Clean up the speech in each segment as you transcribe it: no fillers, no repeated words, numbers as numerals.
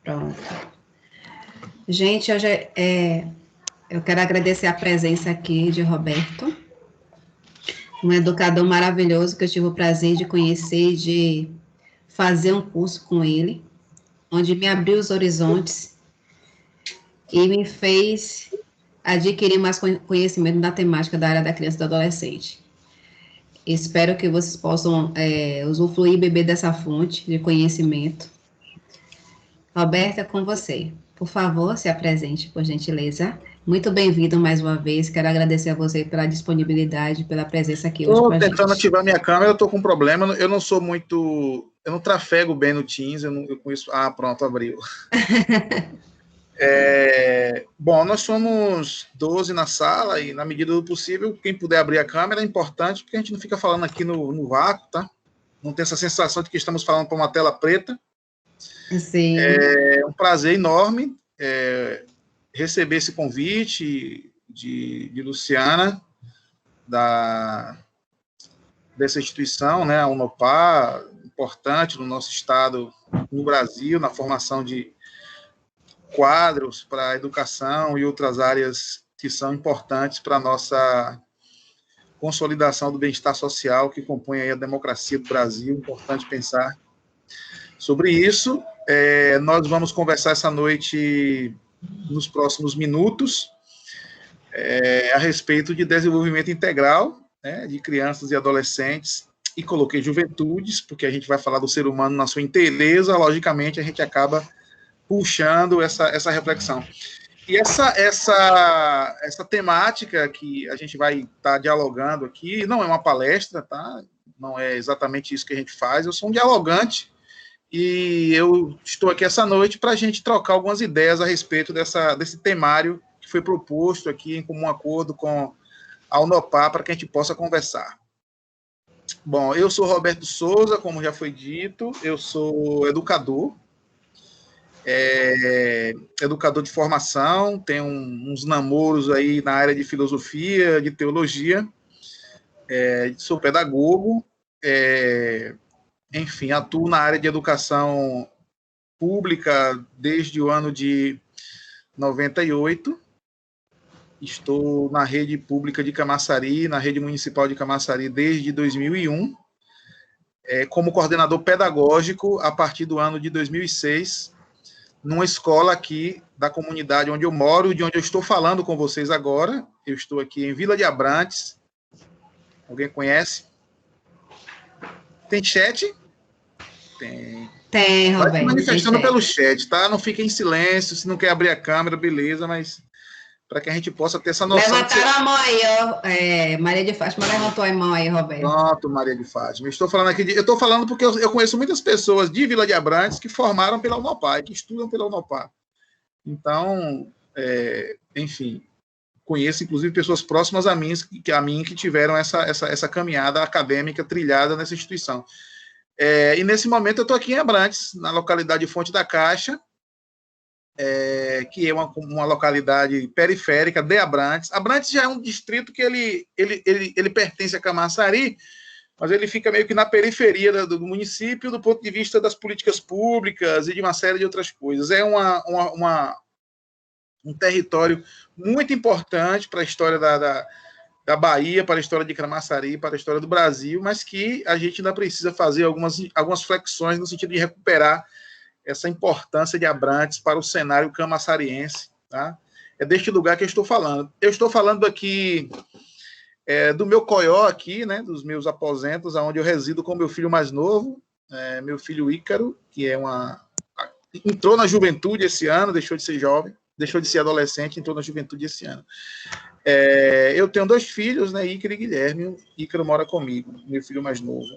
Pronto. Gente, hoje eu quero agradecer a presença aqui de Roberto, um educador maravilhoso que eu tive o prazer de conhecer e de fazer um curso com ele, onde me abriu os horizontes e me fez adquirir mais conhecimento da temática da área da criança e do adolescente. Espero que vocês possam usufruir e beber dessa fonte de conhecimento. Roberta, com você. Por favor, se apresente, por gentileza. Muito bem-vindo mais uma vez. Quero agradecer a você pela disponibilidade, pela presença aqui hoje com a gente. Estou tentando ativar minha câmera, eu estou com um problema. Eu não sou muito... Eu não trafego bem no Teams, eu conheço... Ah, pronto, abriu. Bom, nós somos 12 na sala e, na medida do possível, quem puder abrir a câmera é importante, porque a gente não fica falando aqui no vácuo, tá? Não tem essa sensação de que estamos falando para uma tela preta. Sim. É um prazer enorme receber esse convite de Luciana, dessa instituição, né, a Unopar, importante no nosso estado, no Brasil, na formação de quadros para a educação e outras áreas que são importantes para a nossa consolidação do bem-estar social que compõe aí a democracia do Brasil. Importante pensar sobre isso. Nós vamos conversar essa noite, nos próximos minutos, a respeito de desenvolvimento integral, né, de crianças e adolescentes, e coloquei juventudes, porque a gente vai falar do ser humano na sua inteireza, logicamente a gente acaba puxando essa reflexão. E essa temática que a gente vai estar dialogando aqui, não é uma palestra, tá? Não é exatamente isso que a gente faz, eu sou um dialogante, e eu estou aqui essa noite para a gente trocar algumas ideias a respeito desse temário que foi proposto aqui em comum acordo com a Unopar, para que a gente possa conversar. Bom, eu sou Roberto Souza, como já foi dito, eu sou educador, educador de formação, tenho uns namoros aí na área de filosofia, de teologia, sou pedagogo, enfim, atuo na área de educação pública desde o ano de 98, estou na rede pública de Camaçari, na rede municipal de Camaçari desde 2001, como coordenador pedagógico a partir do ano de 2006, numa escola aqui da comunidade onde eu moro, de onde eu estou falando com vocês agora. Eu estou aqui em Vila de Abrantes. Alguém conhece? Tem chat? Tem. Tem, Roberto. Vai se manifestando pelo chat, tá? Não fique em silêncio, se não quer abrir a câmera, beleza, mas para que a gente possa ter essa noção. Levantaram a mão aí, ó. Maria de Fátima levantou a mão aí, Roberto. Pronto, Maria de Fátima. Estou falando aqui, eu estou falando porque eu conheço muitas pessoas de Vila de Abrantes que formaram pela Unopar, que estudam pela Unopar. Então, enfim, conheço inclusive pessoas próximas a mim que tiveram essa caminhada acadêmica trilhada nessa instituição. E nesse momento eu estou aqui em Abrantes, na localidade de Fonte da Caixa, que é uma localidade periférica de Abrantes. Abrantes já é um distrito que ele pertence a Camaçari, mas ele fica meio que na periferia do município do ponto de vista das políticas públicas e de uma série de outras coisas. É um território muito importante para a história da Bahia, para a história de Camaçari, para a história do Brasil, mas que a gente ainda precisa fazer algumas flexões no sentido de recuperar essa importância de Abrantes para o cenário camaçariense, tá? É deste lugar que eu estou falando. Eu estou falando aqui do meu coió aqui, né, dos meus aposentos, onde eu resido com meu filho mais novo, meu filho Ícaro, que entrou na juventude esse ano, deixou de ser jovem, deixou de ser adolescente, entrou na juventude esse ano. Eu tenho 2 filhos, né, Ícaro e Guilherme. Ícaro mora comigo, meu filho mais novo.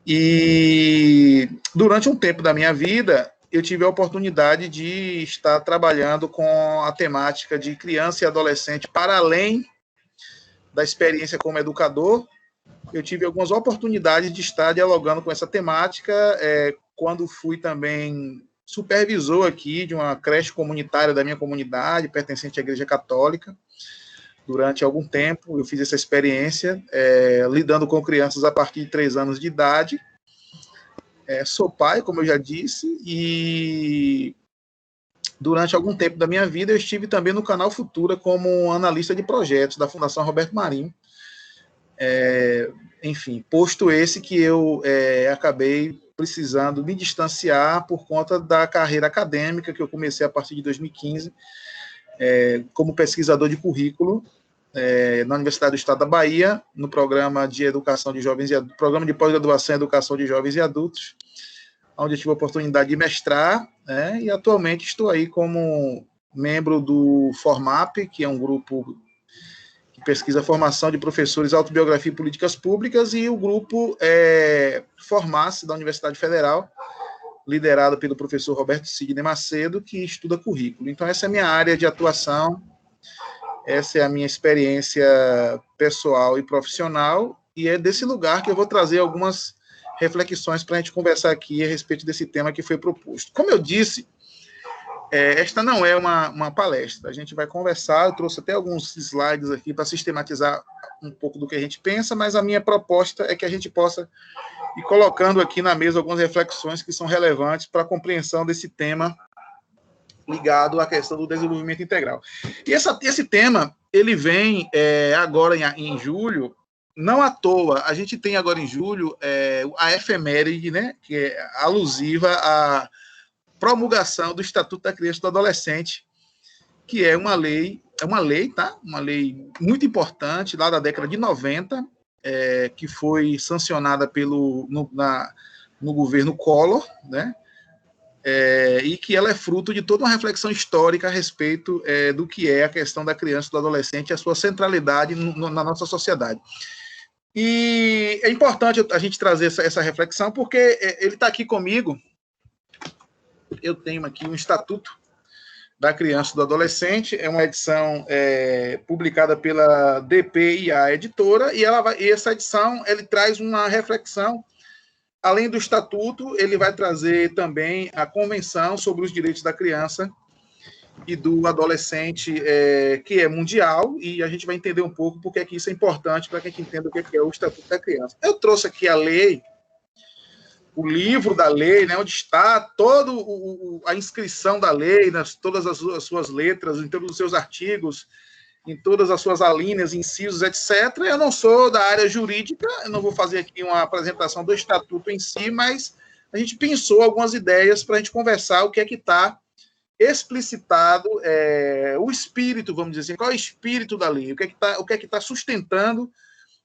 E durante um tempo da minha vida, eu tive a oportunidade de estar trabalhando com a temática de criança e adolescente para além da experiência como educador. Eu tive algumas oportunidades de estar dialogando com essa temática, quando fui também supervisor aqui de uma creche comunitária da minha comunidade, pertencente à Igreja Católica. Durante algum tempo, eu fiz essa experiência, lidando com crianças a partir de 3 anos de idade. Sou pai, como eu já disse, e durante algum tempo da minha vida, eu estive também no Canal Futura como analista de projetos da Fundação Roberto Marinho. Enfim, posto esse que eu acabei precisando me distanciar por conta da carreira acadêmica que eu comecei a partir de 2015, como pesquisador de currículo na Universidade do Estado da Bahia, no programa de educação de jovens e adultos, programa de pós-graduação em educação de jovens e adultos, onde eu tive a oportunidade de mestrar, e atualmente estou aí como membro do FORMAP, que é um grupo que pesquisa a formação de professores, autobiografia e políticas públicas, e o grupo Formace, da Universidade Federal, liderado pelo professor Roberto Sidney Macedo, que estuda currículo. Então, essa é a minha área de atuação, essa é a minha experiência pessoal e profissional, e é desse lugar que eu vou trazer algumas reflexões para a gente conversar aqui a respeito desse tema que foi proposto. Como eu disse, esta não é uma palestra, a gente vai conversar, eu trouxe até alguns slides aqui para sistematizar um pouco do que a gente pensa, mas a minha proposta é que a gente possa ir colocando aqui na mesa algumas reflexões que são relevantes para a compreensão desse tema ligado à questão do desenvolvimento integral. E esse tema, ele vem agora em julho, não à toa, a gente tem agora em julho a efeméride, né, que é alusiva à promulgação do Estatuto da Criança e do Adolescente, que é uma lei, tá? Uma lei muito importante, lá da década de 90, que foi sancionada no governo Collor, né? E que ela é fruto de toda uma reflexão histórica a respeito do que é a questão da criança e do adolescente e a sua centralidade na nossa sociedade. E é importante a gente trazer essa reflexão, porque ele está aqui comigo. Eu tenho aqui um Estatuto da Criança e do Adolescente, é uma edição publicada pela DPIA Editora, e essa edição ele traz uma reflexão. Além do Estatuto, ele vai trazer também a Convenção sobre os Direitos da Criança e do Adolescente, que é mundial, e a gente vai entender um pouco porque que isso é importante para que a gente entenda o que é o Estatuto da Criança. Eu trouxe aqui a lei, o livro da lei, né, onde está toda a inscrição da lei, todas as suas letras, em todos os seus artigos, em todas as suas alíneas, incisos, etc. Eu não sou da área jurídica, eu não vou fazer aqui uma apresentação do Estatuto em si, mas a gente pensou algumas ideias para a gente conversar o que é que está explicitado, o espírito, vamos dizer assim, qual é o espírito da lei, o que é que está sustentando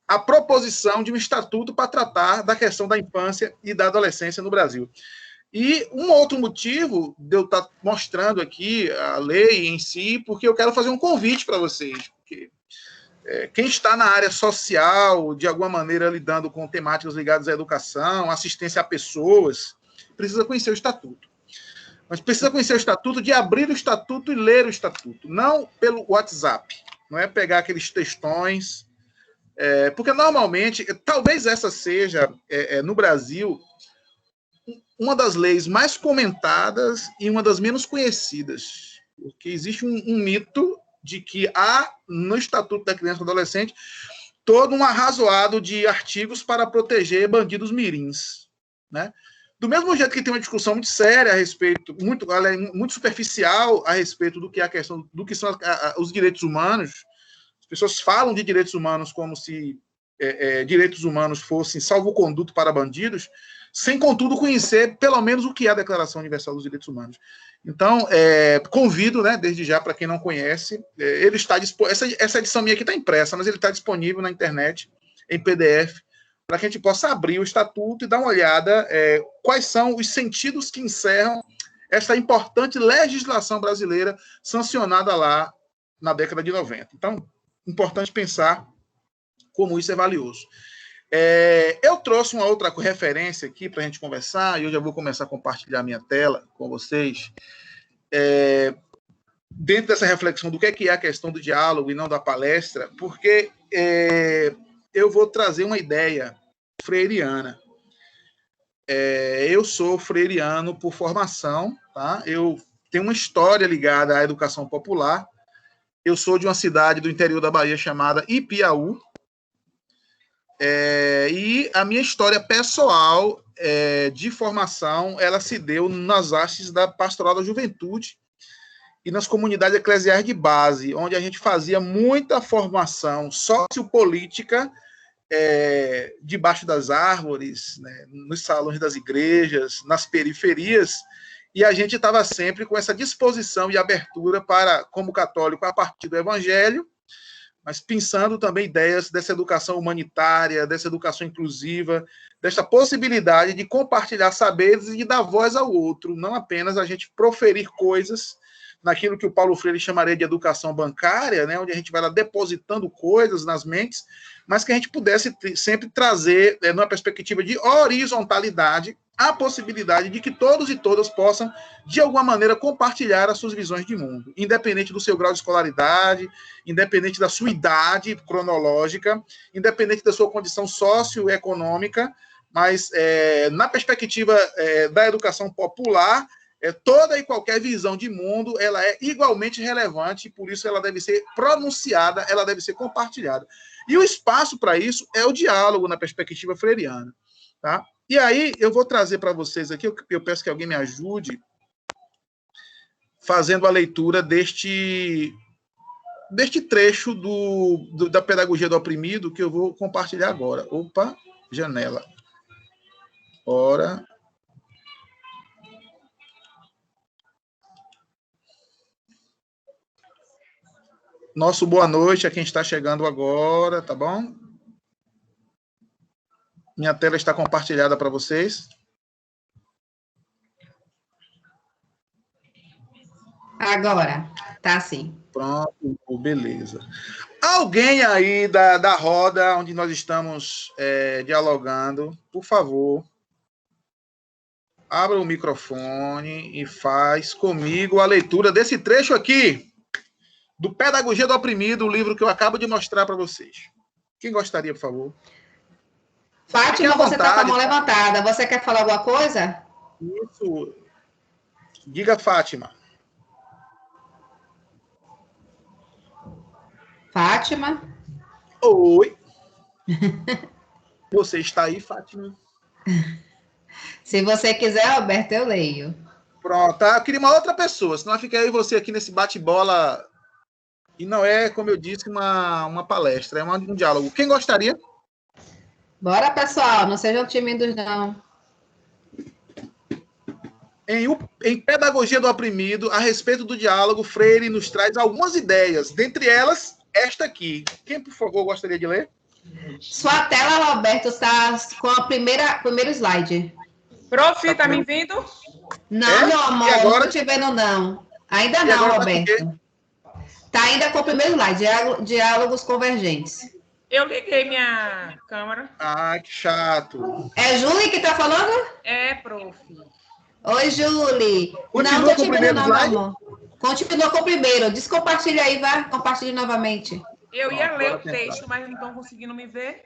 a proposição de um estatuto para tratar da questão da infância e da adolescência no Brasil. E um outro motivo de eu estar mostrando aqui a lei em si, porque eu quero fazer um convite para vocês, porque quem está na área social, de alguma maneira lidando com temáticas ligadas à educação, assistência a pessoas, precisa conhecer o Estatuto. Mas precisa conhecer o Estatuto, de abrir o Estatuto e ler o Estatuto, não pelo WhatsApp, não é pegar aqueles textões, porque normalmente, talvez essa seja, no Brasil, uma das leis mais comentadas e uma das menos conhecidas, porque existe um mito de que há no Estatuto da Criança e do Adolescente todo um arrazoado de artigos para proteger bandidos mirins, né? Do mesmo jeito que tem uma discussão muito séria a respeito, muito superficial a respeito do que é a questão do que são os direitos humanos. As pessoas falam de direitos humanos como se direitos humanos fossem salvo-conduto para bandidos, sem, contudo, conhecer pelo menos o que é a Declaração Universal dos Direitos Humanos. Então, convido, né, desde já, para quem não conhece, ele está essa edição minha aqui está impressa, mas ele está disponível na internet, em PDF, para que a gente possa abrir o Estatuto e dar uma olhada quais são os sentidos que encerram essa importante legislação brasileira sancionada lá na década de 90. Então, importante pensar como isso é valioso. Eu trouxe uma outra referência aqui para a gente conversar, e eu já vou começar a compartilhar minha tela com vocês. Dentro dessa reflexão do que é a questão do diálogo e não da palestra, porque eu vou trazer uma ideia freiriana. Eu sou freiriano por formação, tá? Eu tenho uma história ligada à educação popular. Eu sou de uma cidade do interior da Bahia chamada Ipiaú, e a minha história pessoal de formação, ela se deu nas hastes da Pastoral da Juventude, e nas comunidades eclesiais de base, onde a gente fazia muita formação sociopolítica debaixo das árvores, né, nos salões das igrejas, nas periferias, e a gente estava sempre com essa disposição e abertura para, como católico, a partir do evangelho, mas pensando também ideias dessa educação humanitária, dessa educação inclusiva, dessa possibilidade de compartilhar saberes e de dar voz ao outro, não apenas a gente proferir coisas naquilo que o Paulo Freire chamaria de educação bancária, né, onde a gente vai lá depositando coisas nas mentes, mas que a gente pudesse sempre trazer, numa perspectiva de horizontalidade, a possibilidade de que todos e todas possam, de alguma maneira, compartilhar as suas visões de mundo, independente do seu grau de escolaridade, independente da sua idade cronológica, independente da sua condição socioeconômica, mas na perspectiva da educação popular, toda e qualquer visão de mundo, ela é igualmente relevante, e por isso ela deve ser pronunciada, ela deve ser compartilhada. E o espaço para isso é o diálogo na perspectiva freiriana, tá? E aí eu vou trazer para vocês aqui, eu peço que alguém me ajude fazendo a leitura deste trecho da Pedagogia do Oprimido, que eu vou compartilhar agora. Opa, janela. Ora... Nosso boa noite a quem está chegando agora, tá bom? Minha tela está compartilhada para vocês. Agora, tá sim. Pronto, beleza. Alguém aí da roda onde nós estamos dialogando, por favor, abra o microfone e faz comigo a leitura desse trecho aqui, do Pedagogia do Oprimido, o livro que eu acabo de mostrar para vocês. Quem gostaria, por favor? Fátima, você está com a mão levantada. Você quer falar alguma coisa? Isso. Diga, Fátima. Fátima? Oi. Você está aí, Fátima? Se você quiser, Alberto, eu leio. Pronto. Eu queria uma outra pessoa, senão fica eu e você aqui nesse bate-bola. E não é, como eu disse, uma palestra, é um diálogo. Quem gostaria? Bora, pessoal, não sejam tímidos, não. Em Pedagogia do Oprimido, a respeito do diálogo, Freire nos traz algumas ideias, dentre elas, esta aqui. Quem, por favor, gostaria de ler? Sua tela, Roberto, está com a primeiro slide. Prof, tá me vendo? Não, meu amor, não estou te vendo, não. Ainda não, Roberto. Está ainda com o primeiro slide, diálogos convergentes. Eu liguei minha câmera. Ah, que chato. É Julie que está falando? É, prof. Oi, Julie. Continua com o primeiro slide? Continua com o primeiro. Descompartilha aí, vai. Compartilhe novamente. Eu ia ler o texto, mas não estão conseguindo me ver.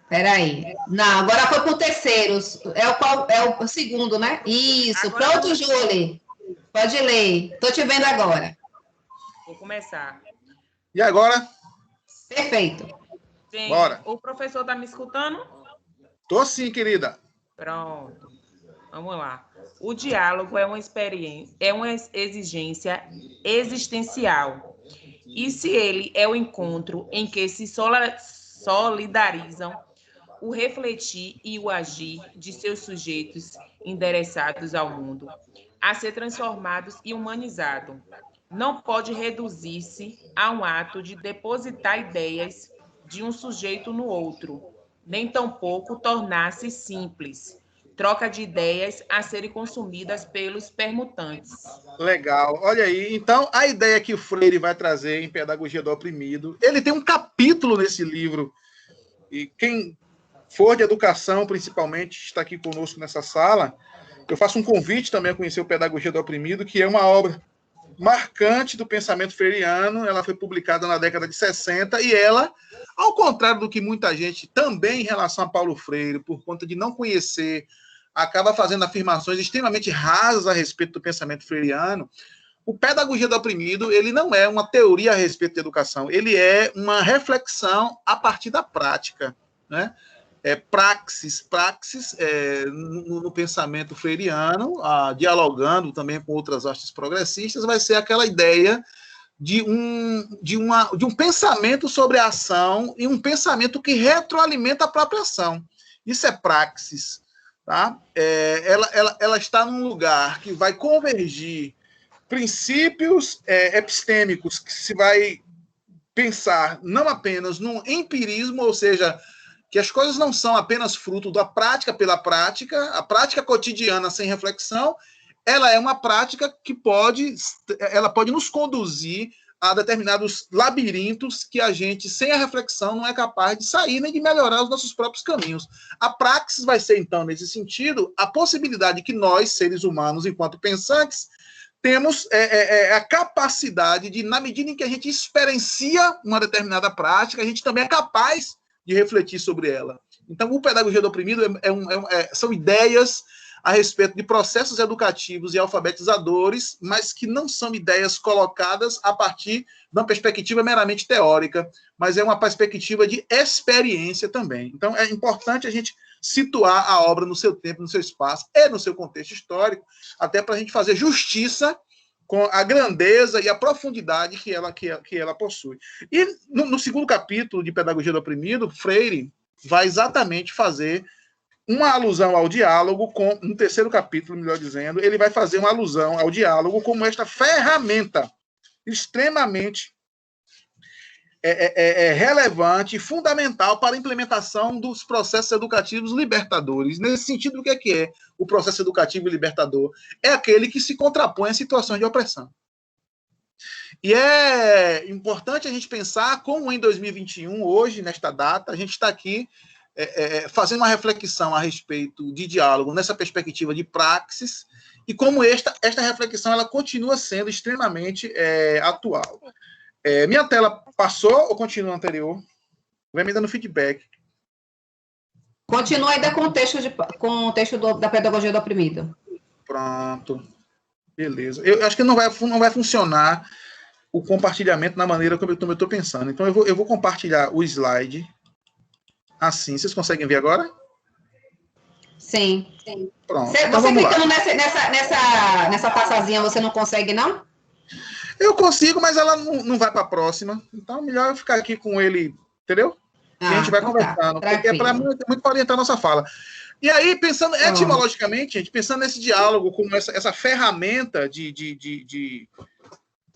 Peraí. Não, agora foi para o terceiro. É o segundo, né? Isso. Agora pronto, Julie. Pode ler. Estou te vendo agora. Vou começar. E agora? Perfeito. Sim. Bora. O professor está me escutando? Tô sim, querida. Pronto. Vamos lá. O diálogo é uma experiência, é uma exigência existencial. E se ele é o encontro em que se solidarizam o refletir e o agir de seus sujeitos endereçados ao mundo, a ser transformados e humanizados, não pode reduzir-se a um ato de depositar ideias de um sujeito no outro, nem tampouco tornar-se simples, troca de ideias a serem consumidas pelos permutantes. Legal. Olha aí. Então, a ideia que o Freire vai trazer em Pedagogia do Oprimido, ele tem um capítulo nesse livro, e quem for de educação, principalmente, está aqui conosco nessa sala, eu faço um convite também a conhecer o Pedagogia do Oprimido, que é uma obra marcante do pensamento freiriano. Ela foi publicada na década de 60 e ela, ao contrário do que muita gente também em relação a Paulo Freire, por conta de não conhecer, acaba fazendo afirmações extremamente rasas a respeito do pensamento freiriano. O Pedagogia do Oprimido, ele não é uma teoria a respeito da educação, ele é uma reflexão a partir da prática, né? praxis no pensamento freiriano, dialogando também com outras hastes progressistas, vai ser aquela ideia de um pensamento sobre a ação e um pensamento que retroalimenta a própria ação. Isso é praxis. Tá? Ela está num lugar que vai convergir princípios epistêmicos, que se vai pensar não apenas no empirismo, ou seja, que as coisas não são apenas fruto da prática pela prática, a prática cotidiana sem reflexão, ela é uma prática que pode nos conduzir a determinados labirintos que a gente, sem a reflexão, não é capaz de sair nem de melhorar os nossos próprios caminhos. A praxis vai ser, então, nesse sentido, a possibilidade que nós, seres humanos, enquanto pensantes, temos a capacidade de, na medida em que a gente experiencia uma determinada prática, a gente também é capaz de refletir sobre ela. Então, o Pedagogia do Oprimido são ideias a respeito de processos educativos e alfabetizadores, mas que não são ideias colocadas a partir de uma perspectiva meramente teórica, mas é uma perspectiva de experiência também. Então, é importante a gente situar a obra no seu tempo, no seu espaço e no seu contexto histórico, até para a gente fazer justiça com a grandeza e a profundidade que ela possui. E no segundo capítulo de Pedagogia do Oprimido, Freire vai exatamente fazer uma alusão ao diálogo, no terceiro capítulo, melhor dizendo, ele vai fazer uma alusão ao diálogo como esta ferramenta extremamente relevante e fundamental para a implementação dos processos educativos libertadores. Nesse sentido, o que é o processo educativo libertador? É aquele que se contrapõe a situações de opressão. E é importante a gente pensar como em 2021, hoje, nesta data, a gente está aqui fazendo uma reflexão a respeito de diálogo nessa perspectiva de praxis e como esta reflexão ela continua sendo extremamente atual. Minha tela passou ou continua anterior? Vai me dando feedback. Continua ainda com o texto da Pedagogia do Oprimido. Pronto. Beleza. Eu acho que não vai funcionar o compartilhamento na maneira como eu estou pensando. Então, eu vou compartilhar o slide assim. Vocês conseguem ver agora? Sim. Pronto. Então, você clicando nessa taçazinha, você não consegue, não? Eu consigo, mas ela não vai para a próxima. Então, é melhor eu ficar aqui com ele, entendeu? E a gente vai conversando. Porque é muito para orientar a nossa fala. E aí, pensando etimologicamente, gente, pensando nesse diálogo como essa ferramenta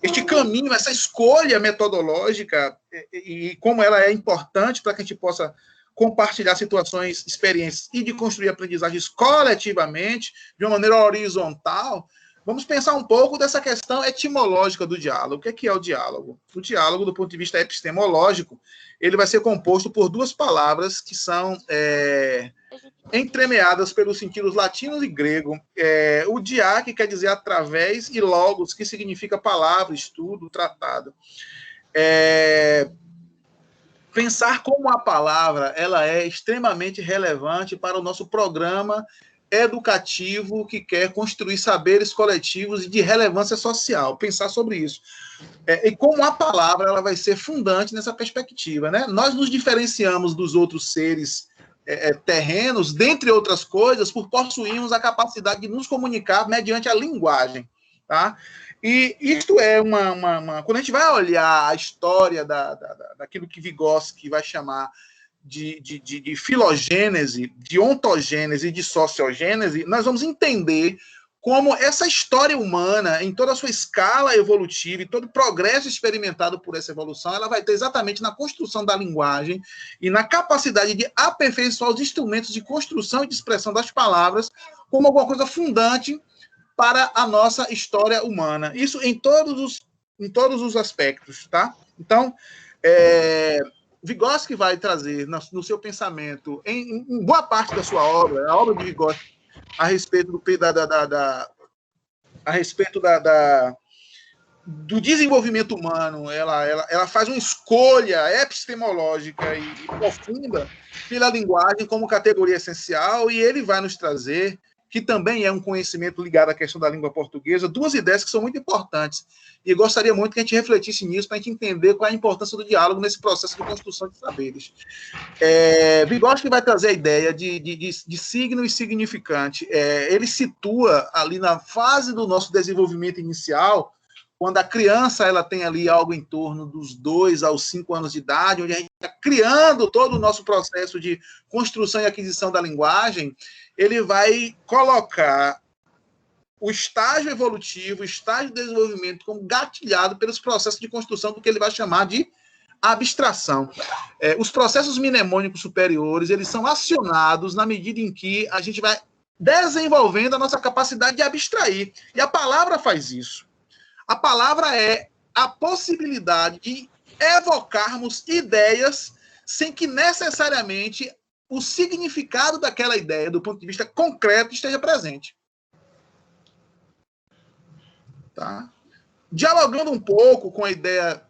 este caminho, essa escolha metodológica e como ela é importante para que a gente possa compartilhar situações, experiências e de construir aprendizagens coletivamente, de uma maneira horizontal, vamos pensar um pouco dessa questão etimológica do diálogo. O que é o diálogo? O diálogo, do ponto de vista epistemológico, ele vai ser composto por duas palavras que são entremeadas pelos sentidos latinos e grego. O dia, que quer dizer através, e logos, que significa palavra, estudo, tratado. Pensar como a palavra ela é extremamente relevante para o nosso programa educativo que quer construir saberes coletivos e de relevância social. Pensar sobre isso. E como a palavra ela vai ser fundante nessa perspectiva, né? Nós nos diferenciamos dos outros seres terrenos, dentre outras coisas, por possuirmos a capacidade de nos comunicar mediante a linguagem, tá? E isto é quando a gente vai olhar a história daquilo que Vygotsky vai chamar de filogênese, de ontogênese e de sociogênese, nós vamos entender como essa história humana, em toda a sua escala evolutiva e todo o progresso experimentado por essa evolução, ela vai ter exatamente na construção da linguagem e na capacidade de aperfeiçoar os instrumentos de construção e de expressão das palavras como alguma coisa fundante para a nossa história humana. Isso em todos os aspectos, tá? Então, Vygotsky vai trazer no seu pensamento, em boa parte da sua obra, a obra de Vygotsky, a respeito do desenvolvimento humano, ela faz uma escolha epistemológica e profunda pela linguagem como categoria essencial, e ele vai nos trazer que também é um conhecimento ligado à questão da língua portuguesa, duas ideias que são muito importantes. E gostaria muito que a gente refletisse nisso para a gente entender qual é a importância do diálogo nesse processo de construção de saberes. Vygotsky vai trazer a ideia de signo e significante. Ele situa ali na fase do nosso desenvolvimento inicial, quando a criança ela tem ali algo em torno dos 2 aos 5 anos de idade, onde a gente está criando todo o nosso processo de construção e aquisição da linguagem, ele vai colocar o estágio evolutivo, o estágio de desenvolvimento como gatilhado pelos processos de construção do que ele vai chamar de abstração. Os processos mnemônicos superiores, eles são acionados na medida em que a gente vai desenvolvendo a nossa capacidade de abstrair. E a palavra faz isso. A palavra é a possibilidade de evocarmos ideias sem que necessariamente o significado daquela ideia, do ponto de vista concreto, esteja presente. Tá? Dialogando um pouco com a ideia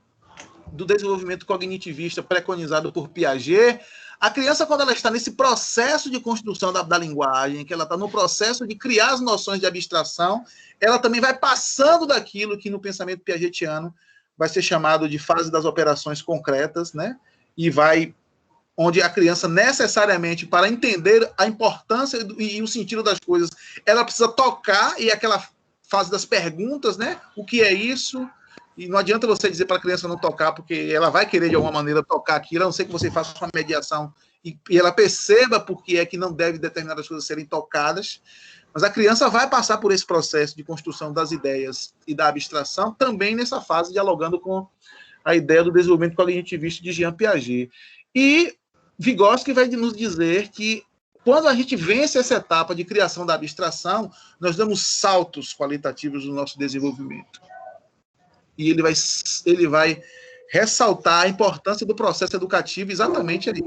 do desenvolvimento cognitivista preconizado por Piaget, a criança, quando ela está nesse processo de construção da linguagem, que ela está no processo de criar as noções de abstração, ela também vai passando daquilo que no pensamento piagetiano vai ser chamado de fase das operações concretas, né? E vai onde a criança necessariamente, para entender a importância e o sentido das coisas, ela precisa tocar, e aquela fase das perguntas, né? O que é isso? E não adianta você dizer para a criança não tocar, porque ela vai querer, de alguma maneira, tocar aquilo, a não ser que você faça uma mediação e ela perceba por que é que não deve determinadas coisas serem tocadas. Mas a criança vai passar por esse processo de construção das ideias e da abstração, também nessa fase, dialogando com a ideia do desenvolvimento cognitivista de Jean Piaget. E Vygotsky vai nos dizer que, quando a gente vence essa etapa de criação da abstração, nós damos saltos qualitativos no nosso desenvolvimento. E ele vai ressaltar a importância do processo educativo exatamente ali,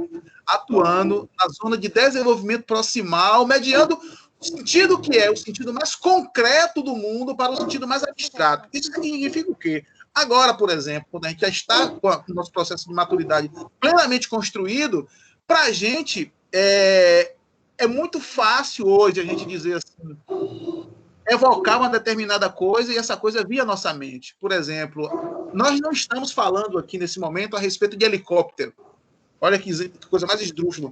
atuando na zona de desenvolvimento proximal, mediando o sentido que é o sentido mais concreto do mundo para o sentido mais abstrato. Isso significa o quê? Agora, por exemplo, quando a gente já está com o nosso processo de maturidade plenamente construído, para a gente é muito fácil hoje a gente dizer assim, evocar uma determinada coisa e essa coisa via nossa mente. Por exemplo, nós não estamos falando aqui nesse momento a respeito de helicóptero. Olha que coisa mais esdrúxula.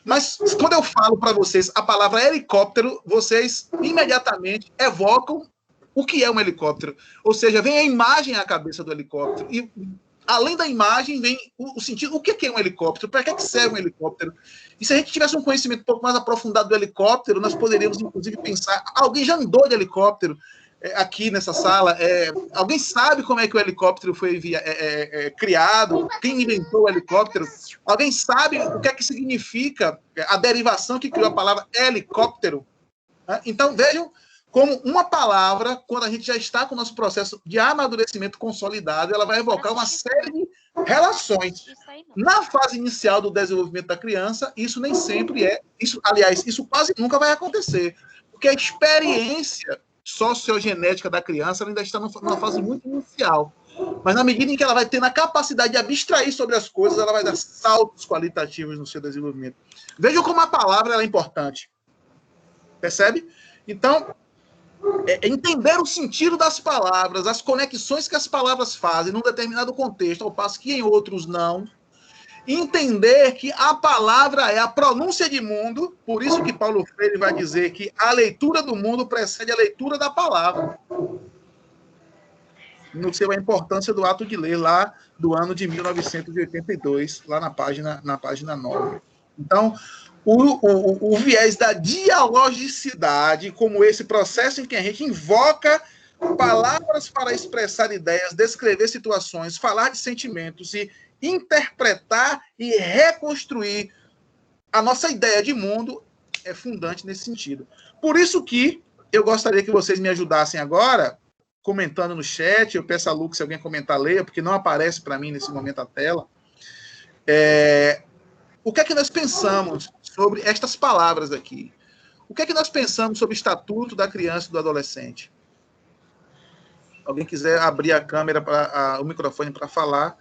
Mas quando eu falo para vocês a palavra helicóptero, vocês imediatamente evocam o que é um helicóptero. Ou seja, vem a imagem à cabeça do helicóptero. E além da imagem, vem o sentido. O que é um helicóptero? Para que serve um helicóptero? E se a gente tivesse um conhecimento um pouco mais aprofundado do helicóptero, nós poderíamos, inclusive, pensar... Alguém já andou de helicóptero aqui nessa sala? Alguém sabe como é que o helicóptero foi criado? Quem inventou o helicóptero? Alguém sabe o que é que significa a derivação que criou a palavra helicóptero? Então, vejam como uma palavra, quando a gente já está com o nosso processo de amadurecimento consolidado, ela vai evocar uma série de relações. Na fase inicial do desenvolvimento da criança, isso nem sempre isso quase nunca vai acontecer, porque a experiência sociogenética da criança ainda está numa fase muito inicial. Mas na medida em que ela vai tendo a capacidade de abstrair sobre as coisas, ela vai dar saltos qualitativos no seu desenvolvimento. Vejam como a palavra é importante. Percebe? Então, entender o sentido das palavras, as conexões que as palavras fazem num determinado contexto, ao passo que em outros não. Entender que a palavra é a pronúncia de mundo, por isso que Paulo Freire vai dizer que a leitura do mundo precede a leitura da palavra. No seu A Importância do Ato de Ler, lá do ano de 1982, lá na página 9. Então, o viés da dialogicidade, como esse processo em que a gente invoca palavras para expressar ideias, descrever situações, falar de sentimentos e interpretar e reconstruir a nossa ideia de mundo, é fundante nesse sentido. Por isso que eu gostaria que vocês me ajudassem agora, comentando no chat. Eu peço a Lu que, se alguém comentar, leia, porque não aparece para mim nesse momento a tela. O que é que nós pensamos sobre estas palavras aqui? O que é que nós pensamos sobre o Estatuto da Criança e do Adolescente? Alguém quiser abrir a câmera, o microfone para falar,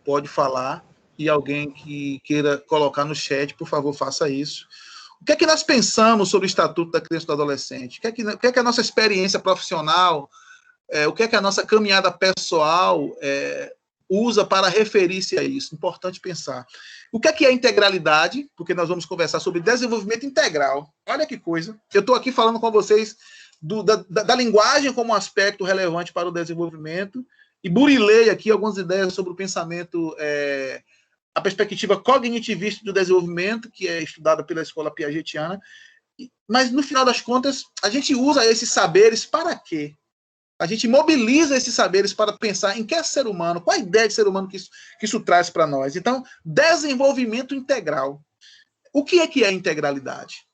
pode falar. E alguém que queira colocar no chat, por favor, faça isso. O que é que nós pensamos sobre o Estatuto da Criança e do Adolescente? O que é que a nossa experiência profissional, o que é que a nossa caminhada pessoal usa para referir-se a isso? Importante pensar. O que é a integralidade? Porque nós vamos conversar sobre desenvolvimento integral. Olha que coisa. Eu estou aqui falando com vocês da linguagem como um aspecto relevante para o desenvolvimento e burilei aqui algumas ideias sobre o pensamento, a perspectiva cognitivista do desenvolvimento, que é estudada pela escola piagetiana. Mas, no final das contas, a gente usa esses saberes para quê? A gente mobiliza esses saberes para pensar em que é ser humano, qual a ideia de ser humano que isso traz para nós. Então, desenvolvimento integral. O que é integralidade?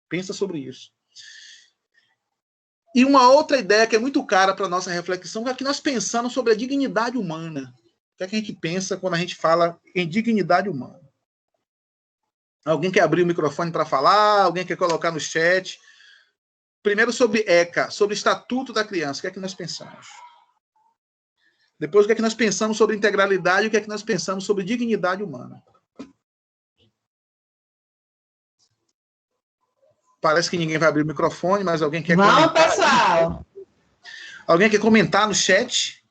Pensa sobre isso. E uma outra ideia que é muito cara para a nossa reflexão é que nós pensamos sobre a dignidade humana. O que é que a gente pensa quando a gente fala em dignidade humana? Alguém quer abrir o microfone para falar? Alguém quer colocar no chat? Primeiro sobre ECA, sobre o Estatuto da Criança. O que é que nós pensamos? Depois, o que é que nós pensamos sobre integralidade e o que é que nós pensamos sobre dignidade humana? Parece que ninguém vai abrir o microfone, mas alguém quer comentar. Vamos, pessoal! Alguém quer comentar no chat?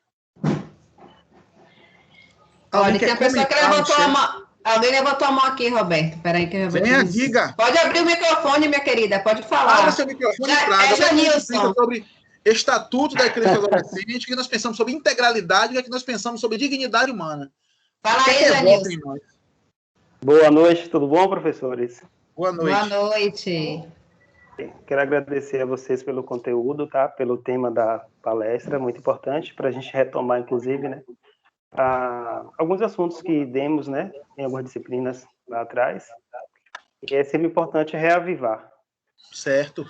Olha, tem a pessoa que levantou a mão. Alguém levantou a mão aqui, Roberto. Peraí que eu vou Venha, diga. Pode abrir o microfone, minha querida. Pode falar. Abra seu microfone e traga. Janilson. Sobre Estatuto da Criança e do Adolescente, o que nós pensamos sobre integralidade, o que nós pensamos sobre dignidade humana. Fala aí, Janilson. Boa noite, tudo bom, professores? Boa noite. Boa noite. Quero agradecer a vocês pelo conteúdo, tá? Pelo tema da palestra, muito importante para a gente retomar, inclusive, né? Alguns assuntos que demos, né? Em algumas disciplinas lá atrás. E é sempre importante reavivar. Certo.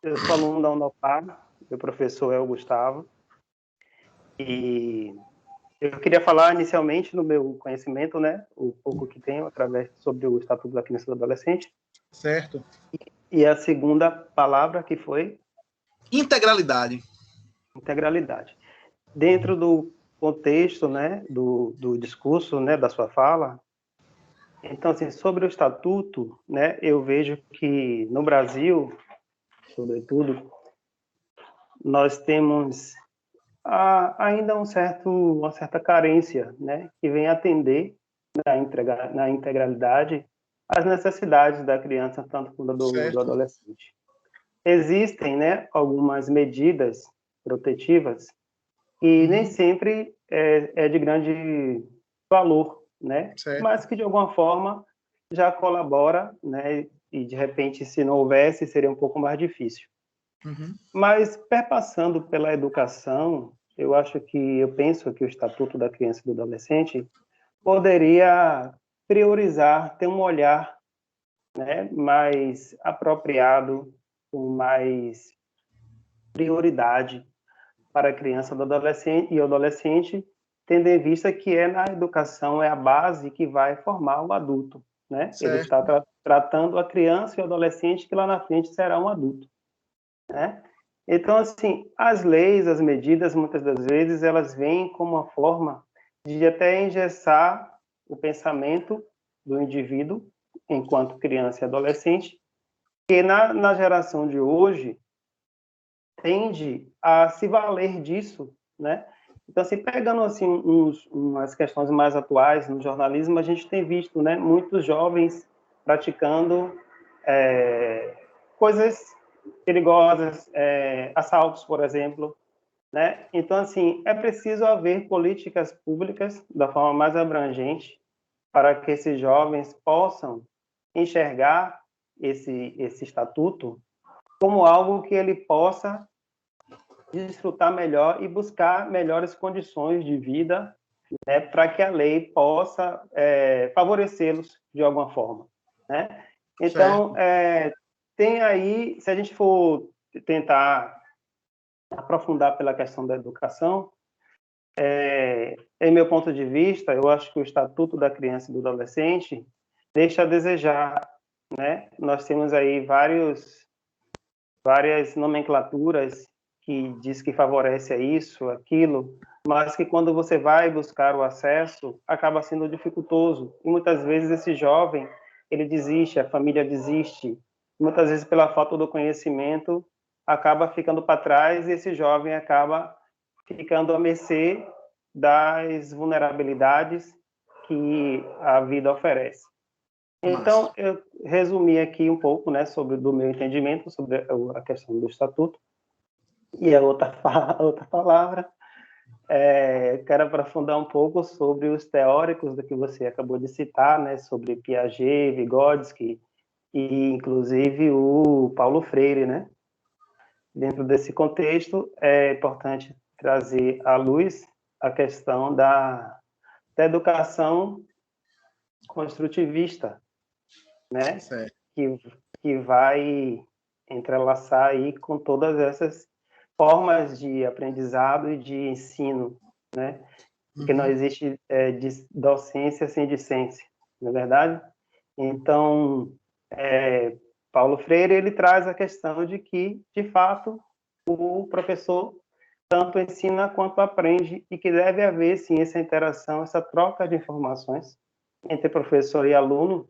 Eu sou aluno da Unopar, meu professor é o Gustavo. E eu queria falar inicialmente no meu conhecimento, né? O pouco que tenho através sobre o Estatuto da Criança e do Adolescente. Certo. E a segunda palavra que foi? Integralidade. Integralidade. Dentro do contexto, né, do discurso, né, da sua fala, então, assim, sobre o Estatuto, né, eu vejo que no Brasil, sobretudo, nós temos ainda uma certa carência, né, que vem atender na integralidade as necessidades da criança, tanto quanto do adolescente. Existem, né, algumas medidas protetivas e nem sempre é de grande valor, né? Certo. Mas que, de alguma forma, já colabora, né? E, de repente, se não houvesse, seria um pouco mais difícil. Mas, perpassando pela educação, eu penso que o Estatuto da Criança e do Adolescente poderia priorizar, ter um olhar, né, mais apropriado, com mais prioridade para a criança e o adolescente, tendo em vista que na educação é a base que vai formar o adulto, né? Ele está tratando a criança e o adolescente que lá na frente será um adulto, né? Então, assim, as leis, as medidas, muitas das vezes, elas vêm como uma forma de até engessar o pensamento do indivíduo enquanto criança e adolescente, que na geração de hoje tende a se valer disso, né? Então, assim, pegando assim umas questões mais atuais no jornalismo, a gente tem visto, né, muitos jovens praticando coisas perigosas, assaltos, por exemplo, né? Então, assim, é preciso haver políticas públicas da forma mais abrangente para que esses jovens possam enxergar esse estatuto como algo que ele possa desfrutar melhor e buscar melhores condições de vida, né, para que a lei possa favorecê-los de alguma forma, né? Então, tem aí, se a gente for tentar aprofundar pela questão da educação, em meu ponto de vista, eu acho que o Estatuto da Criança e do Adolescente deixa a desejar, né? Nós temos aí várias nomenclaturas que diz que favorece isso, aquilo, mas que quando você vai buscar o acesso, acaba sendo dificultoso. E muitas vezes esse jovem, ele desiste, a família desiste, muitas vezes pela falta do conhecimento, acaba ficando para trás e esse jovem acaba ficando à mercê das vulnerabilidades que a vida oferece. Então, eu resumi aqui um pouco, né, do meu entendimento sobre a questão do estatuto. E a outra palavra, quero aprofundar um pouco sobre os teóricos do que você acabou de citar, né, sobre Piaget, Vygotsky e, inclusive, o Paulo Freire, né? Dentro desse contexto, é importante trazer à luz a questão da educação construtivista, né? Que vai entrelaçar aí com todas essas formas de aprendizado e de ensino, né? Porque não existe docência sem discência, não é verdade? Então, Paulo Freire, ele traz a questão de que, de fato, o professor tanto ensina quanto aprende e que deve haver, sim, essa interação, essa troca de informações entre professor e aluno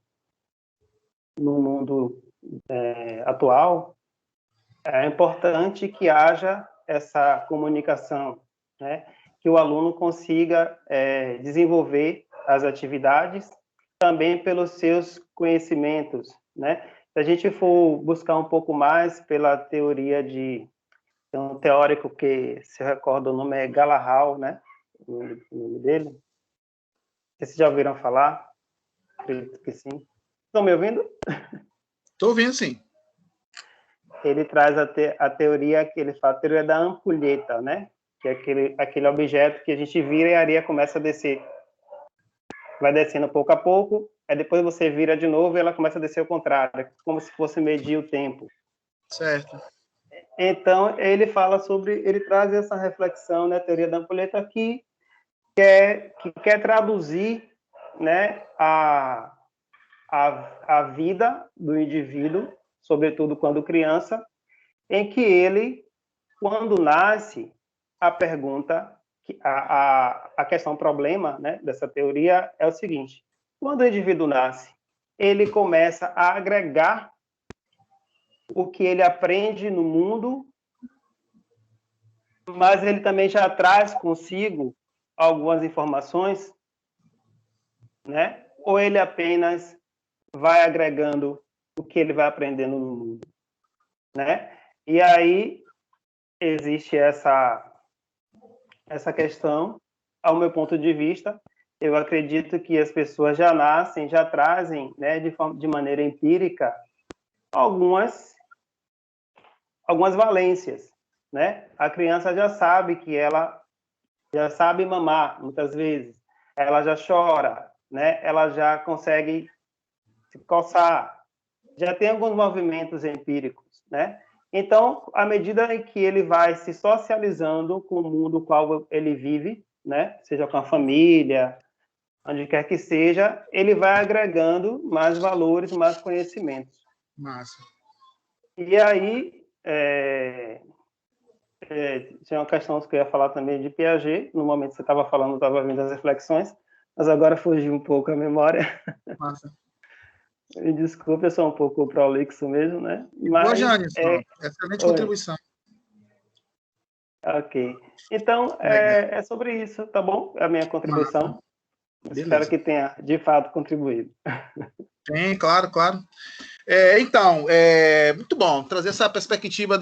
no mundo atual. É importante que haja essa comunicação, né? Que o aluno consiga desenvolver as atividades também pelos seus conhecimentos, né? Se a gente for buscar um pouco mais pela teoria de um teórico que, se recorda, o nome é Gallagher, né? O nome dele. Vocês já ouviram falar? Acredito que sim. Estão me ouvindo? Estou ouvindo, sim. Ele traz a teoria que ele fala, a teoria da ampulheta, né? Que é aquele objeto que a gente vira e a areia começa a descer. Vai descendo pouco a pouco, aí depois você vira de novo e ela começa a descer ao contrário, como se fosse medir o tempo. Certo. Então, ele traz essa reflexão, né, teoria da ampulheta, que quer traduzir, né, a vida do indivíduo, sobretudo quando criança, em que ele, quando nasce, a pergunta, a questão problema, né, dessa teoria é o seguinte: quando o indivíduo nasce, ele começa a agregar o que ele aprende no mundo, mas ele também já traz consigo algumas informações, né? Ou ele apenas vai agregando o que ele vai aprendendo no mundo, né? E aí existe essa questão, ao meu ponto de vista. Eu acredito que as pessoas já nascem, já trazem, né, de maneira empírica, algumas valências, né? A criança já sabe que ela já sabe mamar, muitas vezes. Ela já chora, né? Ela já consegue se coçar. Já tem alguns movimentos empíricos, né? Então, à medida em que ele vai se socializando com o mundo no qual ele vive, né? Seja com a família, onde quer que seja, ele vai agregando mais valores, mais conhecimentos. Massa. E aí, tinha uma questão que eu ia falar também de Piaget. No momento que você estava falando, eu estava vendo as reflexões, mas agora fugiu um pouco a memória. Massa. Me desculpe, eu sou um pouco prolixo mesmo, né? Mas, boa, Janis, excelente contribuição. Ok. Então, é sobre isso, tá bom? É a minha contribuição. Espero que tenha, de fato, contribuído. Tem, claro. Então, muito bom trazer essa perspectiva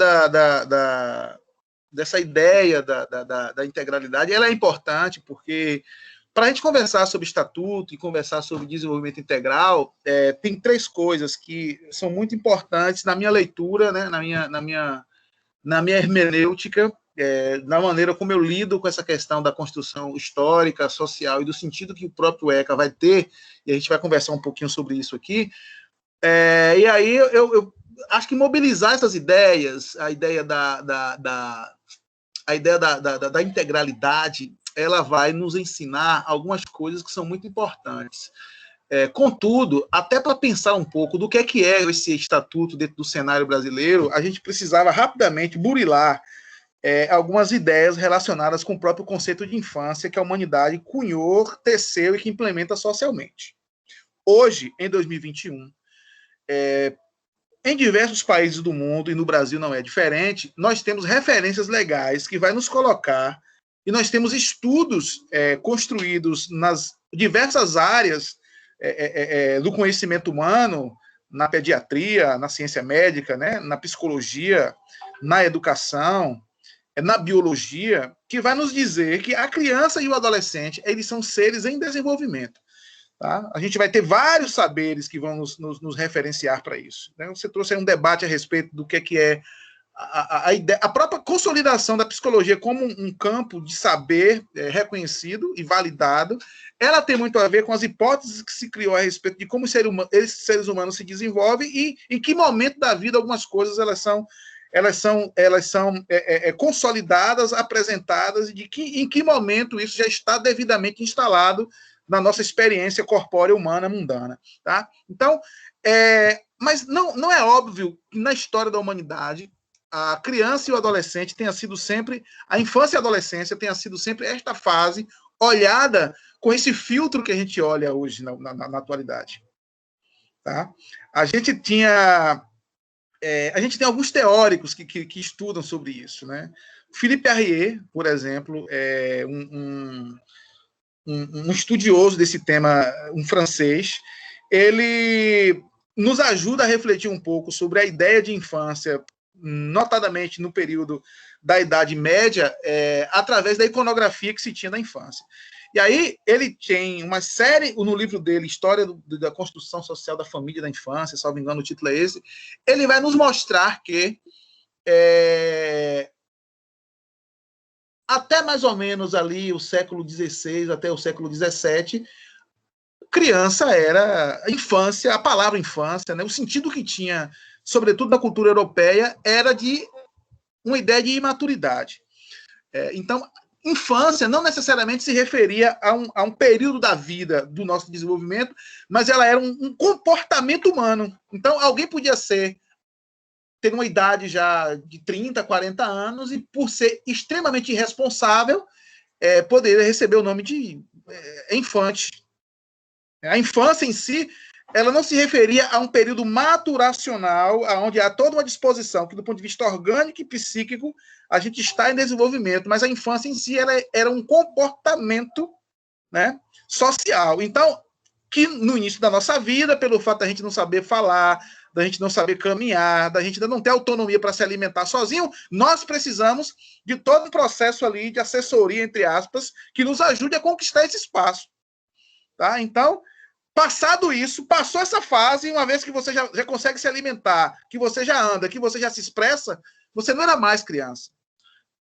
dessa ideia da integralidade. Ela é importante porque, para a gente conversar sobre estatuto e conversar sobre desenvolvimento integral, tem três coisas que são muito importantes na minha leitura, né, na minha hermenêutica, na maneira como eu lido com essa questão da construção histórica, social e do sentido que o próprio ECA vai ter, e a gente vai conversar um pouquinho sobre isso aqui. E aí eu acho que mobilizar essas ideias, a ideia da integralidade, ela vai nos ensinar algumas coisas que são muito importantes. Contudo, até para pensar um pouco do que é esse estatuto dentro do cenário brasileiro, a gente precisava rapidamente burilar algumas ideias relacionadas com o próprio conceito de infância que a humanidade cunhou, teceu e que implementa socialmente. Hoje, em 2021, em diversos países do mundo, e no Brasil não é diferente, nós temos referências legais que vai nos colocar, e nós temos estudos construídos nas diversas áreas do conhecimento humano, na pediatria, na ciência médica, né, na psicologia, na educação, na biologia, que vai nos dizer que a criança e o adolescente, eles são seres em desenvolvimento. Tá? A gente vai ter vários saberes que vão nos referenciar para isso. Né? Você trouxe aí um debate a respeito do que é a própria consolidação da psicologia como um campo de saber reconhecido e validado. Ela tem muito a ver com as hipóteses que se criou a respeito de como esses seres humanos se desenvolvem e em que momento da vida algumas coisas elas são consolidadas, apresentadas, e em que momento isso já está devidamente instalado na nossa experiência corpórea humana mundana. Tá? Então, mas não é óbvio que na história da humanidade a criança e o adolescente tenha sido sempre, a infância e a adolescência tenha sido sempre esta fase olhada com esse filtro que a gente olha hoje na atualidade. Tá? A gente tem alguns teóricos que estudam sobre isso. Né? Philippe Arrier, por exemplo, é um estudioso desse tema, um francês. Ele nos ajuda a refletir um pouco sobre a ideia de infância, notadamente no período da Idade Média, através da iconografia que se tinha da infância. E aí ele tem uma série, no livro dele, História da Construção Social da Família e da Infância, salvo engano o título é esse, ele vai nos mostrar que até mais ou menos ali o século XVI até o século XVII, criança era infância, a palavra infância, né, o sentido que tinha, sobretudo na cultura europeia, era de uma ideia de imaturidade. Então, infância não necessariamente se referia a um período da vida do nosso desenvolvimento, mas ela era um comportamento humano. Então, alguém podia ter uma idade já de 30, 40 anos e, por ser extremamente irresponsável, poderia receber o nome de infante. A infância em si, ela não se referia a um período maturacional, onde há toda uma disposição que, do ponto de vista orgânico e psíquico, a gente está em desenvolvimento, mas a infância em si era um comportamento, né, social. Então, que no início da nossa vida, pelo fato da gente não saber falar, da gente não saber caminhar, da gente ainda não ter autonomia para se alimentar sozinho, nós precisamos de todo um processo ali de assessoria, entre aspas, que nos ajude a conquistar esse espaço. Tá? Então, passado isso, passou essa fase, uma vez que você já consegue se alimentar, que você já anda, que você já se expressa, você não era mais criança.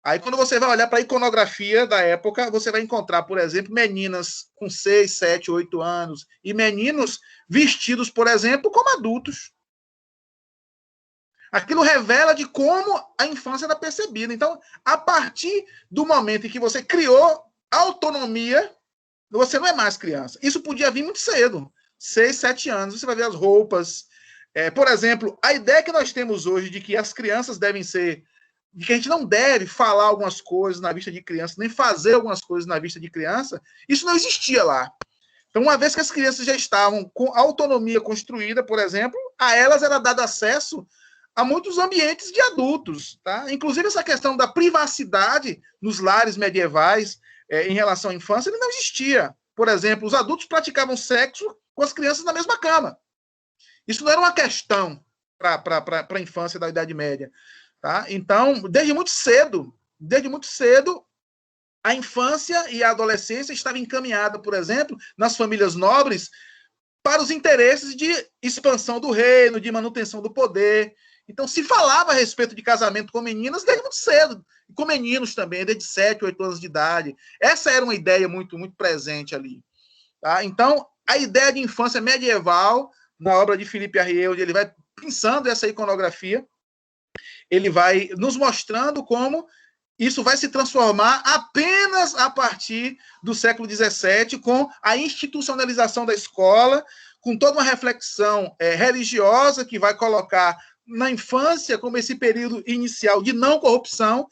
Aí, quando você vai olhar para a iconografia da época, você vai encontrar, por exemplo, meninas com 6, 7, 8 anos e meninos vestidos, por exemplo, como adultos. Aquilo revela de como a infância era percebida. Então, a partir do momento em que você criou autonomia, você não é mais criança. Isso podia vir muito cedo, 6, 7 anos. Você vai ver as roupas. Por exemplo, a ideia que nós temos hoje de que as crianças devem ser... de que a gente não deve falar algumas coisas na vista de criança, nem fazer algumas coisas na vista de criança, isso não existia lá. Então, uma vez que as crianças já estavam com autonomia construída, por exemplo, a elas era dado acesso a muitos ambientes de adultos. Tá? Inclusive, essa questão da privacidade nos lares medievais em relação à infância, ele não existia. Por exemplo, os adultos praticavam sexo com as crianças na mesma cama. Isso não era uma questão para a infância da Idade Média. Tá? Então, desde muito cedo, a infância e a adolescência estavam encaminhadas, por exemplo, nas famílias nobres, para os interesses de expansão do reino, de manutenção do poder. Então, se falava a respeito de casamento com meninas desde muito cedo, e com meninos também, desde 7, 8 anos de idade. Essa era uma ideia muito, muito presente ali. Tá? Então, a ideia de infância medieval, na obra de Philippe Arrier, onde ele vai pensando essa iconografia, ele vai nos mostrando como isso vai se transformar apenas a partir do século XVII, com a institucionalização da escola, com toda uma reflexão religiosa que vai colocar na infância como esse período inicial de não corrupção,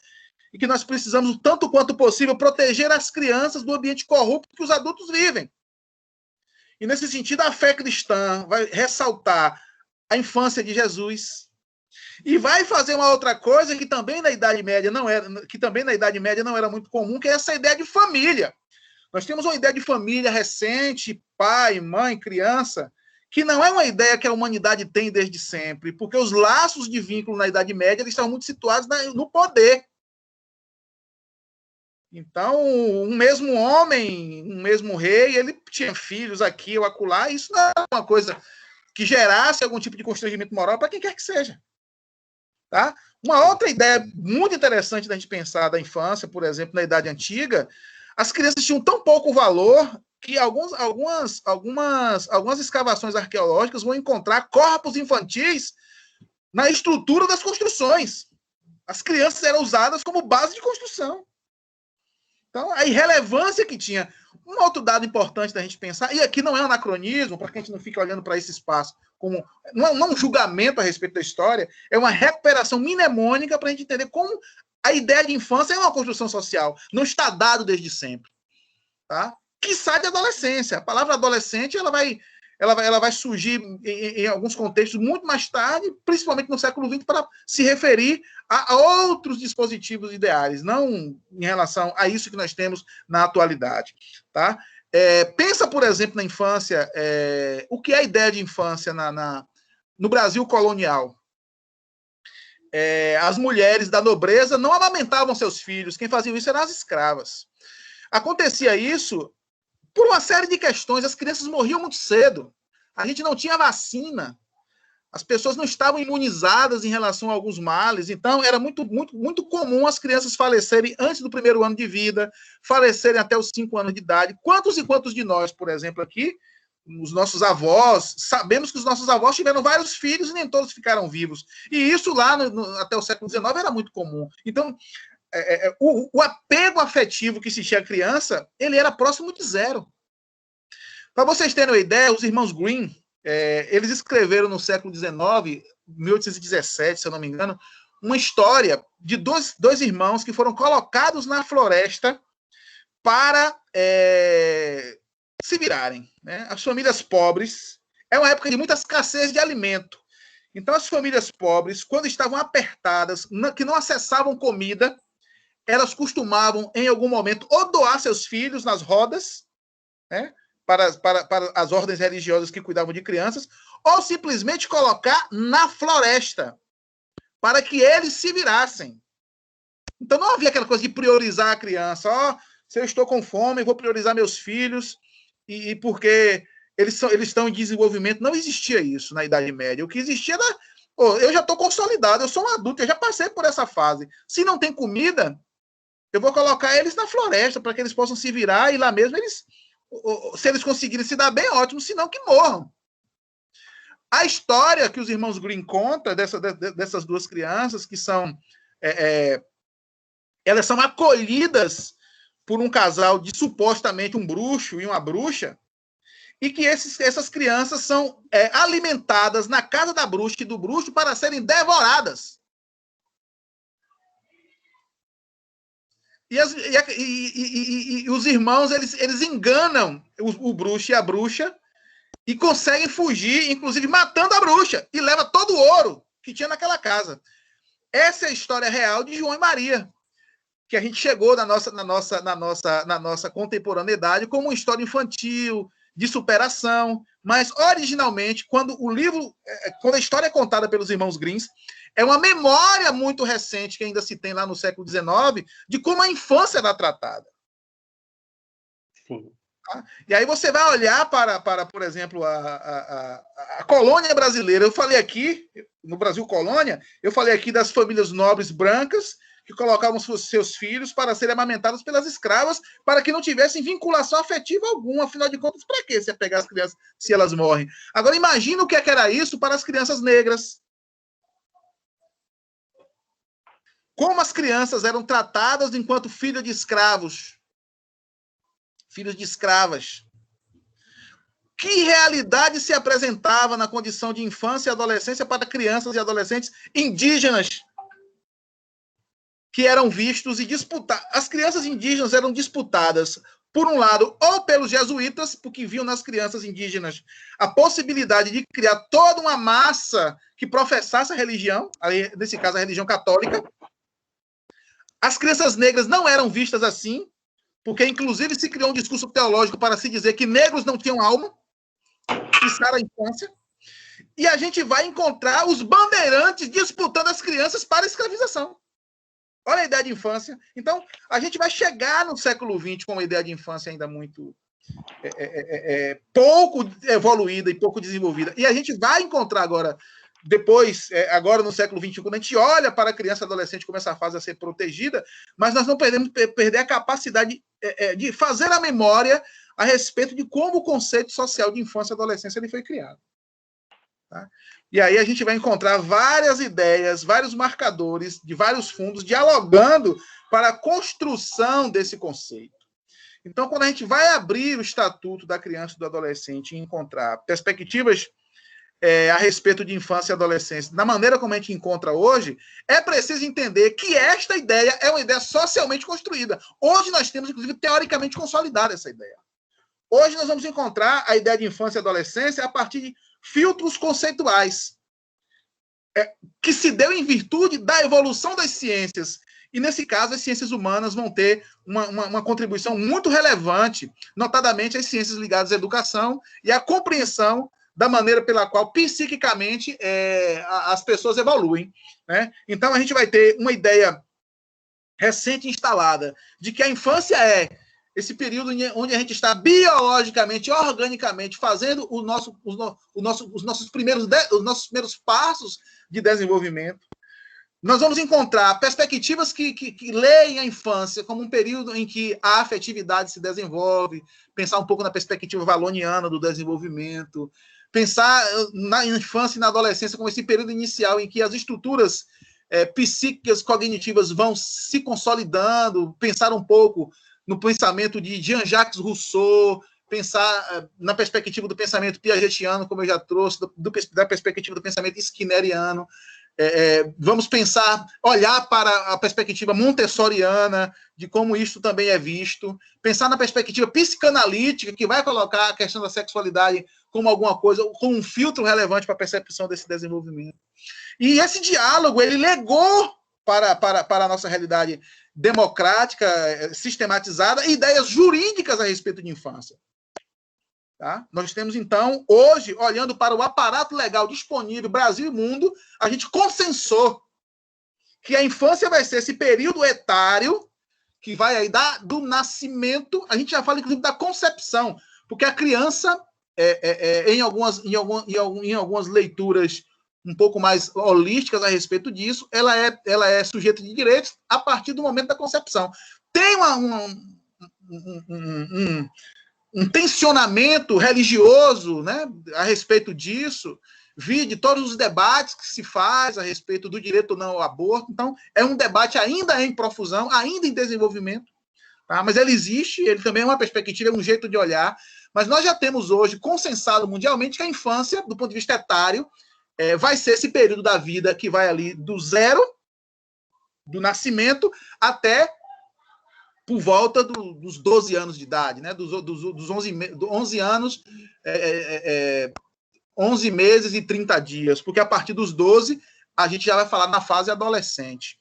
e que nós precisamos, tanto quanto possível, proteger as crianças do ambiente corrupto que os adultos vivem. E, nesse sentido, a fé cristã vai ressaltar a infância de Jesus. E vai fazer uma outra coisa que também na Idade Média não era muito comum, que é essa ideia de família. Nós temos uma ideia de família recente, pai, mãe, criança, que não é uma ideia que a humanidade tem desde sempre, porque os laços de vínculo na Idade Média eles estão muito situados no poder. Então, um mesmo homem, um mesmo rei, ele tinha filhos aqui ou acolá, e isso não é uma coisa que gerasse algum tipo de constrangimento moral para quem quer que seja. Tá? Uma outra ideia muito interessante da gente pensar da infância, por exemplo, na Idade Antiga, as crianças tinham tão pouco valor que algumas escavações arqueológicas vão encontrar corpos infantis na estrutura das construções. As crianças eram usadas como base de construção. Então, a irrelevância que tinha. Um outro dado importante da gente pensar, e aqui não é um anacronismo, para que a gente não fique olhando para esse espaço como não um julgamento a respeito da história, é uma recuperação mnemônica para a gente entender como a ideia de infância é uma construção social, não está dado desde sempre. Tá? Quiçá de adolescência. A palavra adolescente ela vai surgir em alguns contextos muito mais tarde, principalmente no século XX, para se referir a outros dispositivos ideais, não em relação a isso que nós temos na atualidade. Tá? Pensa, por exemplo, na infância, o que é a ideia de infância no Brasil colonial. As mulheres da nobreza não amamentavam seus filhos, quem fazia isso eram as escravas. Acontecia isso por uma série de questões, as crianças morriam muito cedo, a gente não tinha vacina, as pessoas não estavam imunizadas em relação a alguns males, então era muito, muito, muito comum as crianças falecerem antes do primeiro ano de vida, falecerem até os 5 anos de idade. Quantos e quantos de nós, por exemplo, aqui, os nossos avós, sabemos que os nossos avós tiveram vários filhos e nem todos ficaram vivos. E isso lá, até o século XIX, era muito comum. Então, o apego afetivo que existia à criança, ele era próximo de zero. Para vocês terem uma ideia, os irmãos Grimm, eles escreveram no século XIX, 1817, se eu não me engano, uma história de dois irmãos que foram colocados na floresta para se virarem. Né? As famílias pobres, é uma época de muita escassez de alimento. Então, as famílias pobres, quando estavam apertadas, que não acessavam comida, elas costumavam, em algum momento, ou doar seus filhos nas rodas, né, para as ordens religiosas que cuidavam de crianças, ou simplesmente colocar na floresta, para que eles se virassem. Então, não havia aquela coisa de priorizar a criança. Se eu estou com fome, eu vou priorizar meus filhos, e porque eles estão em desenvolvimento. Não existia isso na Idade Média. O que existia era, eu já estou consolidado, eu sou um adulto, eu já passei por essa fase. Se não tem comida, eu vou colocar eles na floresta para que eles possam se virar e lá mesmo se eles conseguirem se dar bem, ótimo, senão que morram. A história que os irmãos Grimm contam dessas duas crianças que são elas são acolhidas por um casal de supostamente um bruxo e uma bruxa, e que essas crianças são alimentadas na casa da bruxa e do bruxo para serem devoradas. E os irmãos, eles enganam o bruxo e a bruxa e conseguem fugir, inclusive matando a bruxa, e leva todo o ouro que tinha naquela casa. Essa é a história real de João e Maria, que a gente chegou na nossa contemporaneidade como uma história infantil, de superação, mas originalmente, quando a história é contada pelos irmãos Grimm, é uma memória muito recente que ainda se tem lá no século XIX de como a infância era tratada. Sim. Tá? E aí você vai olhar para por exemplo, a colônia brasileira. Eu falei aqui, no Brasil colônia, eu falei aqui das famílias nobres brancas que colocavam seus filhos para serem amamentados pelas escravas, para que não tivessem vinculação afetiva alguma. Afinal de contas, para que você pegar as crianças se elas morrem? Agora, imagina o que era isso para as crianças negras. Como as crianças eram tratadas enquanto filhos de escravos, filhos de escravas. Que realidade se apresentava na condição de infância e adolescência para crianças e adolescentes indígenas que eram vistos e disputados. As crianças indígenas eram disputadas por um lado, ou pelos jesuítas, porque viam nas crianças indígenas a possibilidade de criar toda uma massa que professasse a religião, aí, nesse caso a religião católica. As crianças negras não eram vistas assim, porque inclusive se criou um discurso teológico para se dizer que negros não tinham alma, isso era a infância. E a gente vai encontrar os bandeirantes disputando as crianças para a escravização. Olha a ideia de infância. Então, a gente vai chegar no século XX com uma ideia de infância ainda muito pouco evoluída e pouco desenvolvida. E a gente vai encontrar agora, depois, agora no século XXI, quando a gente olha para a criança e adolescente como essa fase a ser protegida, mas nós não podemos perder a capacidade de fazer a memória a respeito de como o conceito social de infância e adolescência ele foi criado. Tá? E aí a gente vai encontrar várias ideias, vários marcadores de vários fundos dialogando para a construção desse conceito. Então, quando a gente vai abrir o Estatuto da Criança e do Adolescente e encontrar perspectivas a respeito de infância e adolescência, da maneira como a gente encontra hoje, é preciso entender que esta ideia é uma ideia socialmente construída. Hoje nós temos, inclusive, teoricamente consolidada essa ideia. Hoje nós vamos encontrar a ideia de infância e adolescência a partir de filtros conceituais, que se deu em virtude da evolução das ciências. E, nesse caso, as ciências humanas vão ter uma contribuição muito relevante, notadamente as ciências ligadas à educação e à compreensão da maneira pela qual, psiquicamente, as pessoas evoluem. Né? Então, a gente vai ter uma ideia recente instalada de que a infância é esse período onde a gente está biologicamente, organicamente, fazendo os nossos primeiros passos de desenvolvimento. Nós vamos encontrar perspectivas que leem a infância como um período em que a afetividade se desenvolve, pensar um pouco na perspectiva valoniana do desenvolvimento, pensar na infância e na adolescência como esse período inicial em que as estruturas psíquicas, cognitivas vão se consolidando, pensar um pouco no pensamento de Jean-Jacques Rousseau, pensar na perspectiva do pensamento piagetiano, como eu já trouxe, da perspectiva do pensamento skinneriano. Vamos pensar, olhar para a perspectiva montessoriana, de como isso também é visto, pensar na perspectiva psicanalítica, que vai colocar a questão da sexualidade como alguma coisa, como um filtro relevante para a percepção desse desenvolvimento. E esse diálogo, ele legou para a nossa realidade democrática, sistematizada, ideias jurídicas a respeito de infância. Tá? Nós temos, então, hoje, olhando para o aparato legal disponível, Brasil e mundo, a gente consensou que a infância vai ser esse período etário que vai aí do nascimento, a gente já fala, inclusive, da concepção, porque a criança, em algumas leituras um pouco mais holísticas a respeito disso, ela é sujeita de direitos a partir do momento da concepção. Tem um tensionamento religioso, né, a respeito disso, de todos os debates que se faz a respeito do direito ou não ao aborto. Então, é um debate ainda em profusão, ainda em desenvolvimento, tá? Mas ele existe, ele também é uma perspectiva, é um jeito de olhar, mas nós já temos hoje consensado mundialmente que a infância, do ponto de vista etário, vai ser esse período da vida que vai ali do zero, do nascimento, até por volta dos 12 anos de idade, né? dos 11 anos, 11 meses e 30 dias, porque a partir dos 12 a gente já vai falar na fase adolescente.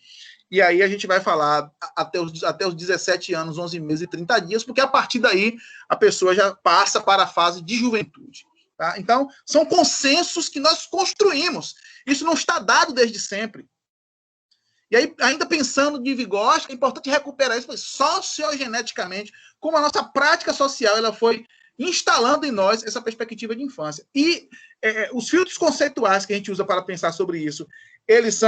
E aí a gente vai falar até os 17 anos, 11 meses e 30 dias, porque a partir daí a pessoa já passa para a fase de juventude. Tá? Então, são consensos que nós construímos. Isso não está dado desde sempre. E aí, ainda pensando de Vygotsky, é importante recuperar isso sociogeneticamente, como a nossa prática social ela foi instalando em nós essa perspectiva de infância. E os filtros conceituais que a gente usa para pensar sobre isso, eles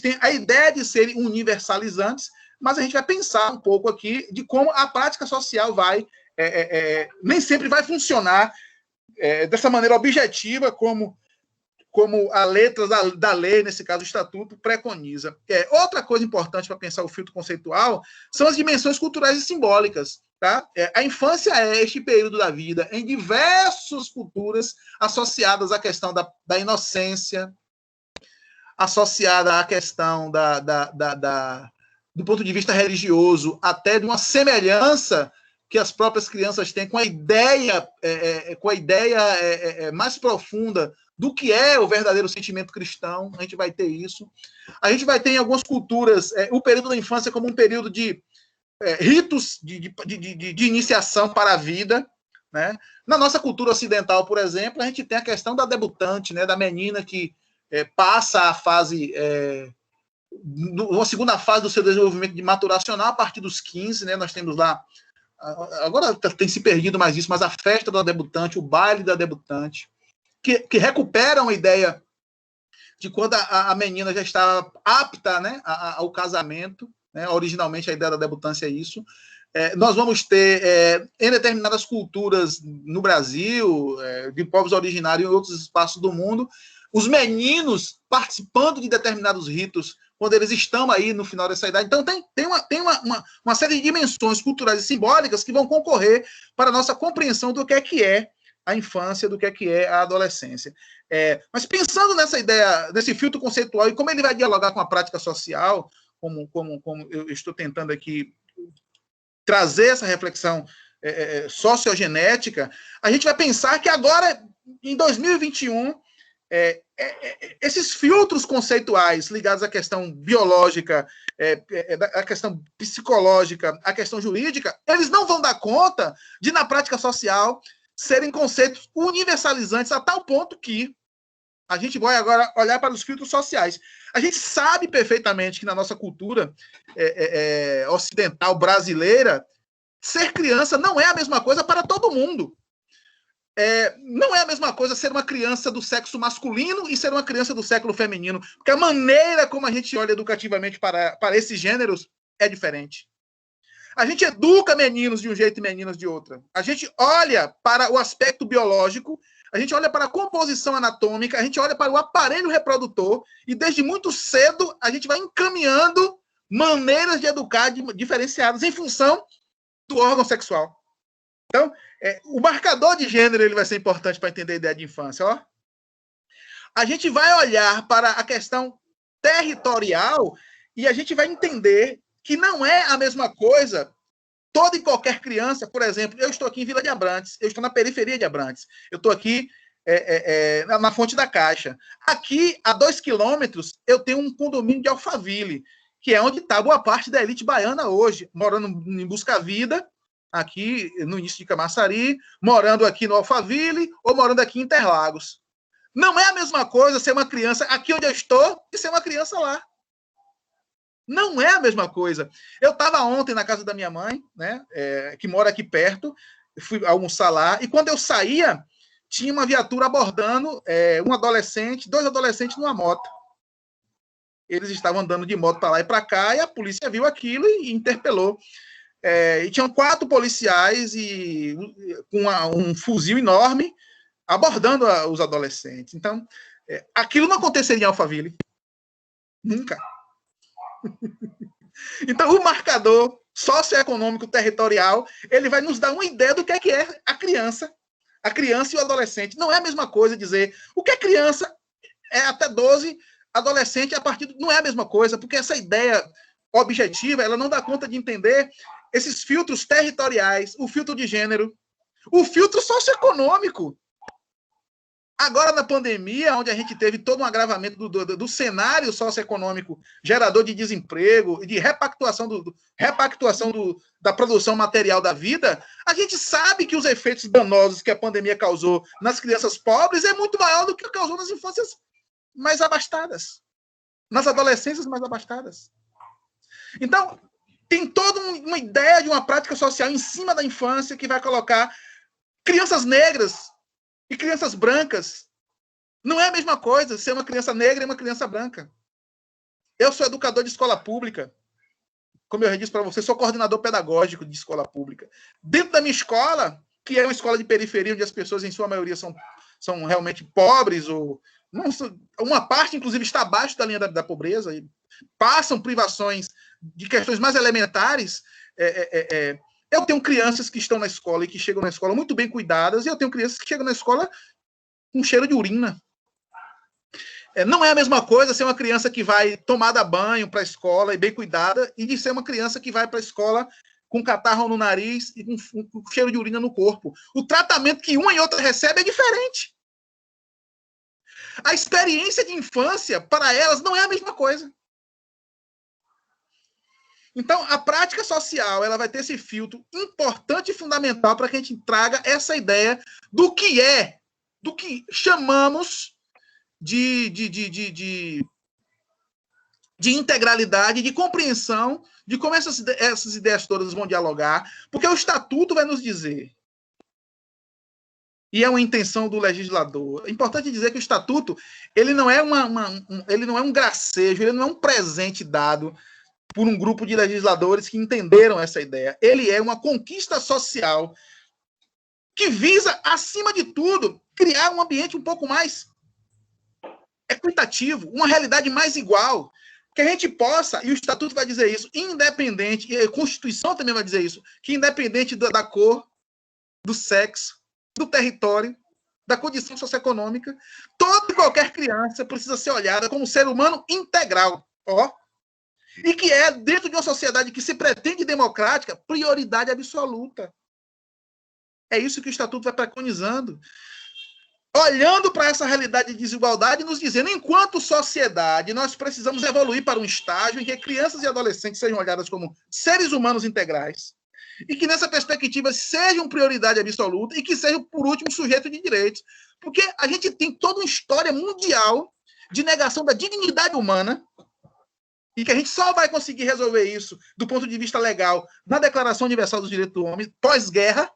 têm a ideia de serem universalizantes, mas a gente vai pensar um pouco aqui de como a prática social nem sempre vai funcionar dessa maneira objetiva, como a letra da lei, nesse caso o estatuto, preconiza. Outra coisa importante para pensar o filtro conceitual são as dimensões culturais e simbólicas. Tá? A infância é este período da vida em diversas culturas associadas à questão da inocência, associada à questão do ponto de vista religioso, até de uma semelhança que as próprias crianças têm com a ideia mais profunda do que é o verdadeiro sentimento cristão. A gente vai ter isso. A gente vai ter em algumas culturas o período da infância como um período de ritos de iniciação para a vida, né? Na nossa cultura ocidental, por exemplo, a gente tem a questão da debutante, né? Da menina que passa a fase, uma segunda fase do seu desenvolvimento de maturacional a partir dos 15, né? Nós temos lá, agora tem se perdido mais isso, mas a festa da debutante, o baile da debutante, que recuperam a ideia de quando a menina já está apta, né, ao casamento, né? Originalmente a ideia da debutância é isso. Nós vamos ter, em determinadas culturas no Brasil, de povos originários em outros espaços do mundo, os meninos participando de determinados ritos quando eles estão aí no final dessa idade. Então, tem uma série de dimensões culturais e simbólicas que vão concorrer para a nossa compreensão do que é a infância, do que é a adolescência. Mas pensando nessa ideia, nesse filtro conceitual e como ele vai dialogar com a prática social, como eu estou tentando aqui trazer essa reflexão sociogenética, a gente vai pensar que agora, em 2021, esses filtros conceituais ligados à questão biológica, à questão psicológica, à questão jurídica, eles não vão dar conta de, na prática social, serem conceitos universalizantes a tal ponto que a gente vai agora olhar para os filtros sociais. A gente sabe perfeitamente que na nossa cultura ocidental brasileira, ser criança não é a mesma coisa para todo mundo. Não é a mesma coisa ser uma criança do sexo masculino e ser uma criança do sexo feminino, porque a maneira como a gente olha educativamente para esses gêneros é diferente. A gente educa meninos de um jeito e meninas de outra. A gente olha para o aspecto biológico, a gente olha para a composição anatômica, a gente olha para o aparelho reprodutor e desde muito cedo a gente vai encaminhando maneiras de educar diferenciadas em função do órgão sexual. Então, o marcador de gênero ele vai ser importante para entender a ideia de infância. Ó. A gente vai olhar para a questão territorial e a gente vai entender que não é a mesma coisa toda e qualquer criança. Por exemplo, eu estou aqui em Vila de Abrantes, eu estou na periferia de Abrantes, eu estou aqui na Fonte da Caixa. Aqui, a 2 quilômetros, eu tenho um condomínio de Alphaville, que é onde está boa parte da elite baiana hoje, morando em Buscavida, aqui no início de Camaçari, morando aqui no Alphaville ou morando aqui em Interlagos. Não é a mesma coisa ser uma criança aqui onde eu estou e ser uma criança lá. Não é a mesma coisa. Eu estava ontem na casa da minha mãe, né, que mora aqui perto, fui almoçar lá, e quando eu saía, tinha uma viatura abordando dois adolescentes numa moto. Eles estavam andando de moto para lá e para cá, e a polícia viu aquilo e interpelou. E tinham 4 policiais com um fuzil enorme abordando os adolescentes. Então, aquilo não aconteceria em Alphaville. Nunca. Então, o marcador socioeconômico territorial, ele vai nos dar uma ideia do que é a criança e o adolescente. Não é a mesma coisa dizer o que é criança é até 12, adolescente a partir não é a mesma coisa, porque essa ideia objetiva, ela não dá conta de entender esses filtros territoriais, o filtro de gênero, o filtro socioeconômico. Agora, na pandemia, onde a gente teve todo um agravamento do cenário socioeconômico, gerador de desemprego e de repactuação da produção material da vida, a gente sabe que os efeitos danosos que a pandemia causou nas crianças pobres é muito maior do que causou nas infâncias mais abastadas, nas adolescências mais abastadas. Então, tem toda uma ideia de uma prática social em cima da infância que vai colocar crianças negras e crianças brancas. Não é a mesma coisa ser uma criança negra e uma criança branca. Eu sou educador de escola pública. Como eu já disse para você, sou coordenador pedagógico de escola pública. Dentro da minha escola, que é uma escola de periferia, onde as pessoas, em sua maioria, são realmente pobres, ou uma parte, inclusive, está abaixo da linha da pobreza, e passam privações de questões mais elementares. Eu tenho crianças que estão na escola e que chegam na escola muito bem cuidadas, e eu tenho crianças que chegam na escola com cheiro de urina. Não é a mesma coisa ser uma criança que vai tomada banho para a escola e bem cuidada, e de ser uma criança que vai para a escola com catarro no nariz e com cheiro de urina no corpo. O tratamento que uma e outra recebe é diferente. A experiência de infância, para elas, não é a mesma coisa. Então, a prática social ela vai ter esse filtro importante e fundamental para que a gente traga essa ideia do que chamamos de integralidade, de compreensão de como essas ideias todas vão dialogar, porque o Estatuto vai nos dizer, e é uma intenção do legislador, é importante dizer que o Estatuto ele não é ele não é um gracejo, ele não é um presente dado por um grupo de legisladores que entenderam essa ideia. Ele é uma conquista social que visa, acima de tudo, criar um ambiente um pouco mais equitativo, uma realidade mais igual, que a gente possa, e o Estatuto vai dizer isso, independente, e a Constituição também vai dizer isso, que independente da cor, do sexo, do território, da condição socioeconômica, toda e qualquer criança precisa ser olhada como um ser humano integral. E que é, dentro de uma sociedade que se pretende democrática, prioridade absoluta. É isso que o Estatuto vai preconizando. Olhando para essa realidade de desigualdade, nos dizendo, enquanto sociedade, nós precisamos evoluir para um estágio em que crianças e adolescentes sejam olhadas como seres humanos integrais, e que nessa perspectiva sejam prioridade absoluta e que sejam, por último, sujeito de direitos. Porque a gente tem toda uma história mundial de negação da dignidade humana, e que a gente só vai conseguir resolver isso do ponto de vista legal na Declaração Universal dos Direitos do Homem, pós-guerra.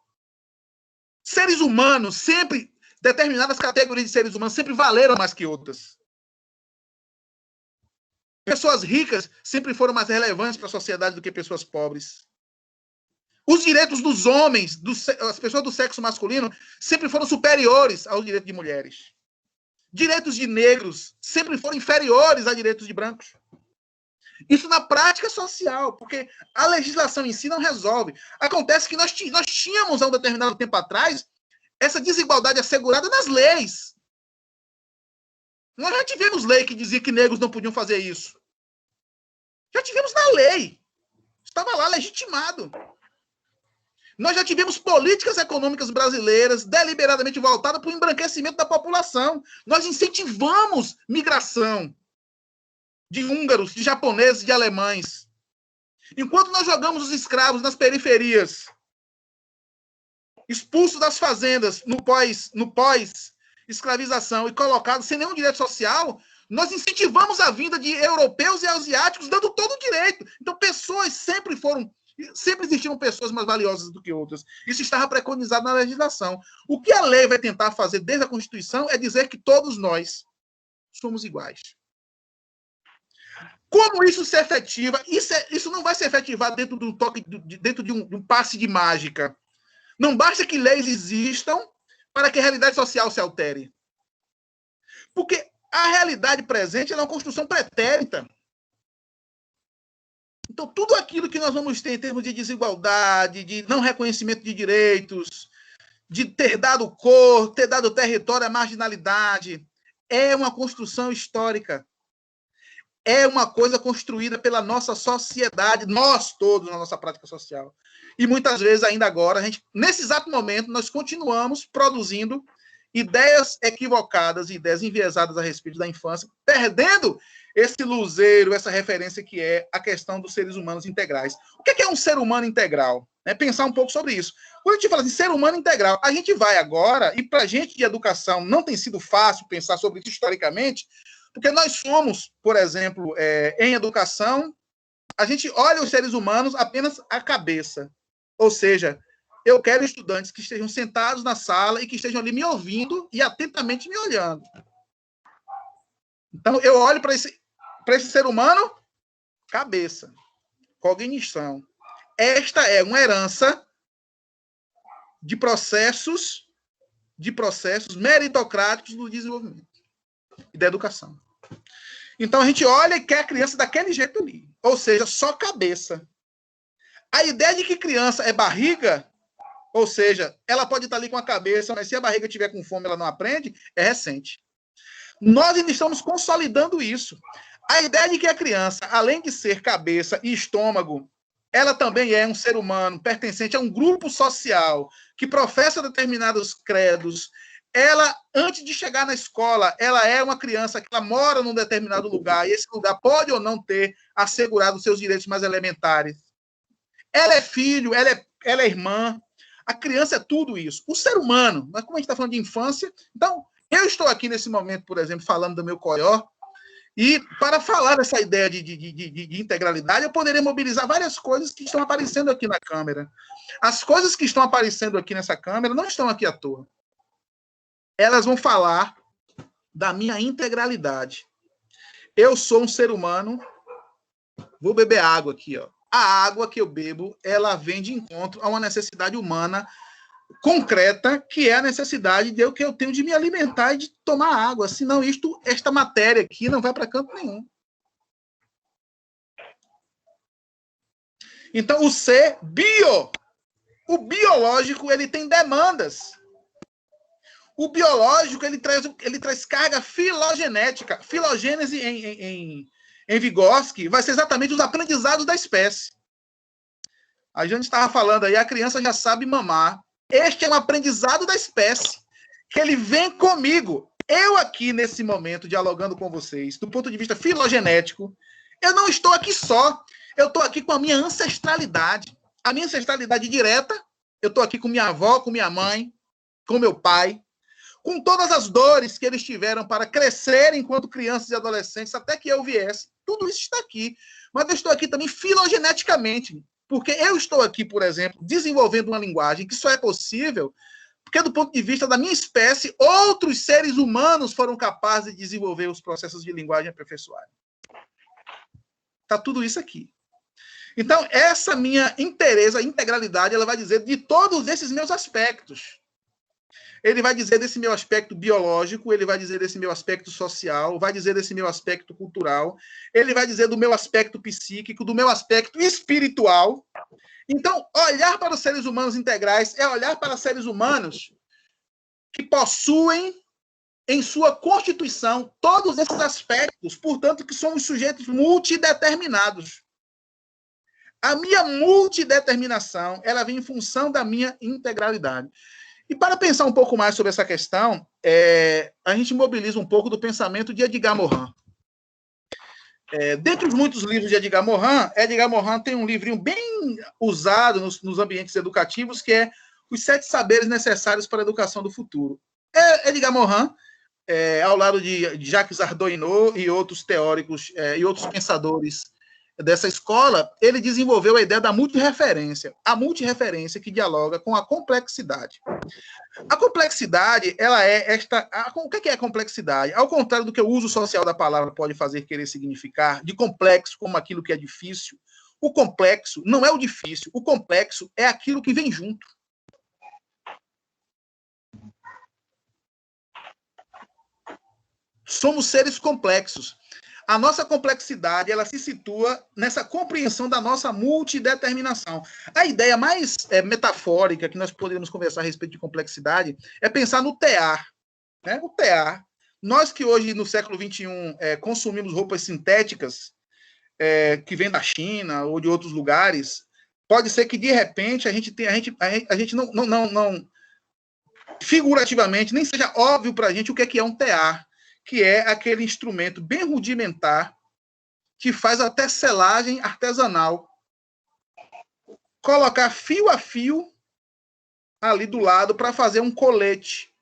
Seres humanos, sempre, determinadas categorias de seres humanos sempre valeram mais que outras. Pessoas ricas sempre foram mais relevantes para a sociedade do que pessoas pobres. Os direitos dos homens, as pessoas do sexo masculino, sempre foram superiores aos direitos de mulheres. Direitos de negros sempre foram inferiores a direitos de brancos. Isso na prática social, porque a legislação em si não resolve. Acontece que nós tínhamos, há um determinado tempo atrás, essa desigualdade assegurada nas leis. Nós já tivemos lei que dizia que negros não podiam fazer isso. Já tivemos na lei. Estava lá legitimado. Nós já tivemos políticas econômicas brasileiras deliberadamente voltadas para o embranquecimento da população. Nós incentivamos migração de húngaros, de japoneses, de alemães. Enquanto nós jogamos os escravos nas periferias, expulsos das fazendas no pós-escravização e colocados sem nenhum direito social, nós incentivamos a vinda de europeus e asiáticos, dando todo o direito. Então, sempre existiram pessoas mais valiosas do que outras. Isso estava preconizado na legislação. O que a lei vai tentar fazer desde a Constituição é dizer que todos nós somos iguais. Como isso se efetiva? Isso não vai se efetivar dentro de um passe de mágica. Não basta que leis existam para que a realidade social se altere. Porque a realidade presente é uma construção pretérita. Então, tudo aquilo que nós vamos ter em termos de desigualdade, de não reconhecimento de direitos, de ter dado cor, ter dado território à marginalidade, é uma construção histórica. É uma coisa construída pela nossa sociedade, nós todos na nossa prática social. E muitas vezes, ainda agora, nesse exato momento, nós continuamos produzindo ideias equivocadas, ideias enviesadas a respeito da infância, perdendo esse luzeiro, essa referência que é a questão dos seres humanos integrais. O que é um ser humano integral? Pensar um pouco sobre isso. Quando a gente fala assim, ser humano integral, a gente vai agora, e para a gente de educação não tem sido fácil pensar sobre isso historicamente, porque nós somos, por exemplo, em educação, a gente olha os seres humanos apenas a cabeça. Ou seja, eu quero estudantes que estejam sentados na sala e que estejam ali me ouvindo e atentamente me olhando. Então, eu olho para esse ser humano, cabeça, cognição. Esta é uma herança de processos meritocráticos do desenvolvimento e da educação. Então, a gente olha e quer a criança daquele jeito ali. Ou seja, só cabeça. A ideia de que criança é barriga, ou seja, ela pode estar ali com a cabeça, mas se a barriga estiver com fome, ela não aprende, é recente. Nós ainda estamos consolidando isso. A ideia de que a criança, além de ser cabeça e estômago ela também é um ser humano pertencente a um grupo social que professa determinados credos. Ela, antes de chegar na escola, ela é uma criança que ela mora num determinado lugar, e esse lugar pode ou não ter assegurado os seus direitos mais elementares. Ela é filho, ela é irmã. A criança é tudo isso. O ser humano, mas como a gente está falando de infância, então, eu estou aqui nesse momento, por exemplo, falando do meu coió, e para falar dessa ideia de integralidade, eu poderia mobilizar várias coisas que estão aparecendo aqui na câmera. As coisas que estão aparecendo aqui nessa câmera não estão aqui à toa. Elas vão falar da minha integralidade. Eu sou um ser humano. Vou beber água aqui, ó. A água que eu bebo, ela vem de encontro a uma necessidade humana concreta, que é a necessidade que eu tenho de me alimentar e de tomar água. Senão esta matéria aqui não vai para canto nenhum. Então, o ser o biológico, ele tem demandas. O biológico, ele traz carga filogenética. Filogênese em Vygotsky vai ser exatamente os aprendizados da espécie. A gente estava falando aí, a criança já sabe mamar. Este é um aprendizado da espécie, que ele vem comigo. Eu aqui, nesse momento, dialogando com vocês, do ponto de vista filogenético, eu não estou aqui só. Eu estou aqui com a minha ancestralidade. A minha ancestralidade direta, eu estou aqui com minha avó, com minha mãe, com meu pai, com todas as dores que eles tiveram para crescer enquanto crianças e adolescentes, até que eu viesse. Tudo isso está aqui. Mas eu estou aqui também filogeneticamente. Porque eu estou aqui, por exemplo, desenvolvendo uma linguagem que só é possível porque, do ponto de vista da minha espécie, outros seres humanos foram capazes de desenvolver os processos de linguagem aperfeiçoada. Está tudo isso aqui. Então, essa minha integralidade, ela vai dizer de todos esses meus aspectos. Ele vai dizer desse meu aspecto biológico, ele vai dizer desse meu aspecto social, vai dizer desse meu aspecto cultural, ele vai dizer do meu aspecto psíquico, do meu aspecto espiritual. Então, olhar para os seres humanos integrais é olhar para seres humanos que possuem em sua constituição todos esses aspectos, portanto, que somos sujeitos multideterminados. A minha multideterminação, ela vem em função da minha integralidade. E para pensar um pouco mais sobre essa questão, a gente mobiliza um pouco do pensamento de Edgar Morin. Dentre os muitos livros de Edgar Morin tem um livrinho bem usado nos ambientes educativos, que é Os 7 Saberes Necessários para a Educação do Futuro. Edgar Morin, ao lado de Jacques Ardoinot e outros teóricos e outros pensadores dessa escola, ele desenvolveu a ideia da multirreferência. A multirreferência que dialoga com a complexidade. A complexidade, ela é esta... O que é a complexidade? Ao contrário do que o uso social da palavra pode fazer querer significar, de complexo como aquilo que é difícil, o complexo não é o difícil, o complexo é aquilo que vem junto. Somos seres complexos. A nossa complexidade, ela se situa nessa compreensão da nossa multideterminação. A ideia mais metafórica que nós poderíamos conversar a respeito de complexidade é pensar no tear. Né? O tear. Nós que hoje, no século XXI, consumimos roupas sintéticas que vêm da China ou de outros lugares, pode ser que, de repente, a gente não figurativamente, nem seja óbvio para a gente o que é um tear, que é aquele instrumento bem rudimentar que faz a tecelagem artesanal. Colocar fio a fio ali do lado para fazer um colete.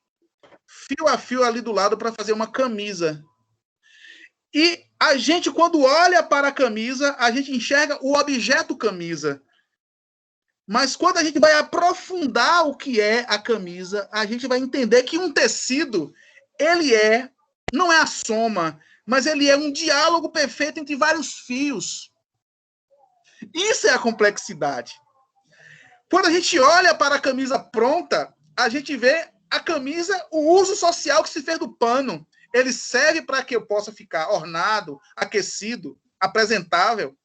Fio a fio ali do lado para fazer uma camisa. E a gente, quando olha para a camisa, a gente enxerga o objeto camisa. Mas quando a gente vai aprofundar o que é a camisa, a gente vai entender que um tecido, ele não é a soma, mas ele é um diálogo perfeito entre vários fios. Isso é a complexidade. Quando a gente olha para a camisa pronta, a gente vê a camisa, o uso social que se fez do pano. Ele serve para que eu possa ficar ornado, aquecido, apresentável.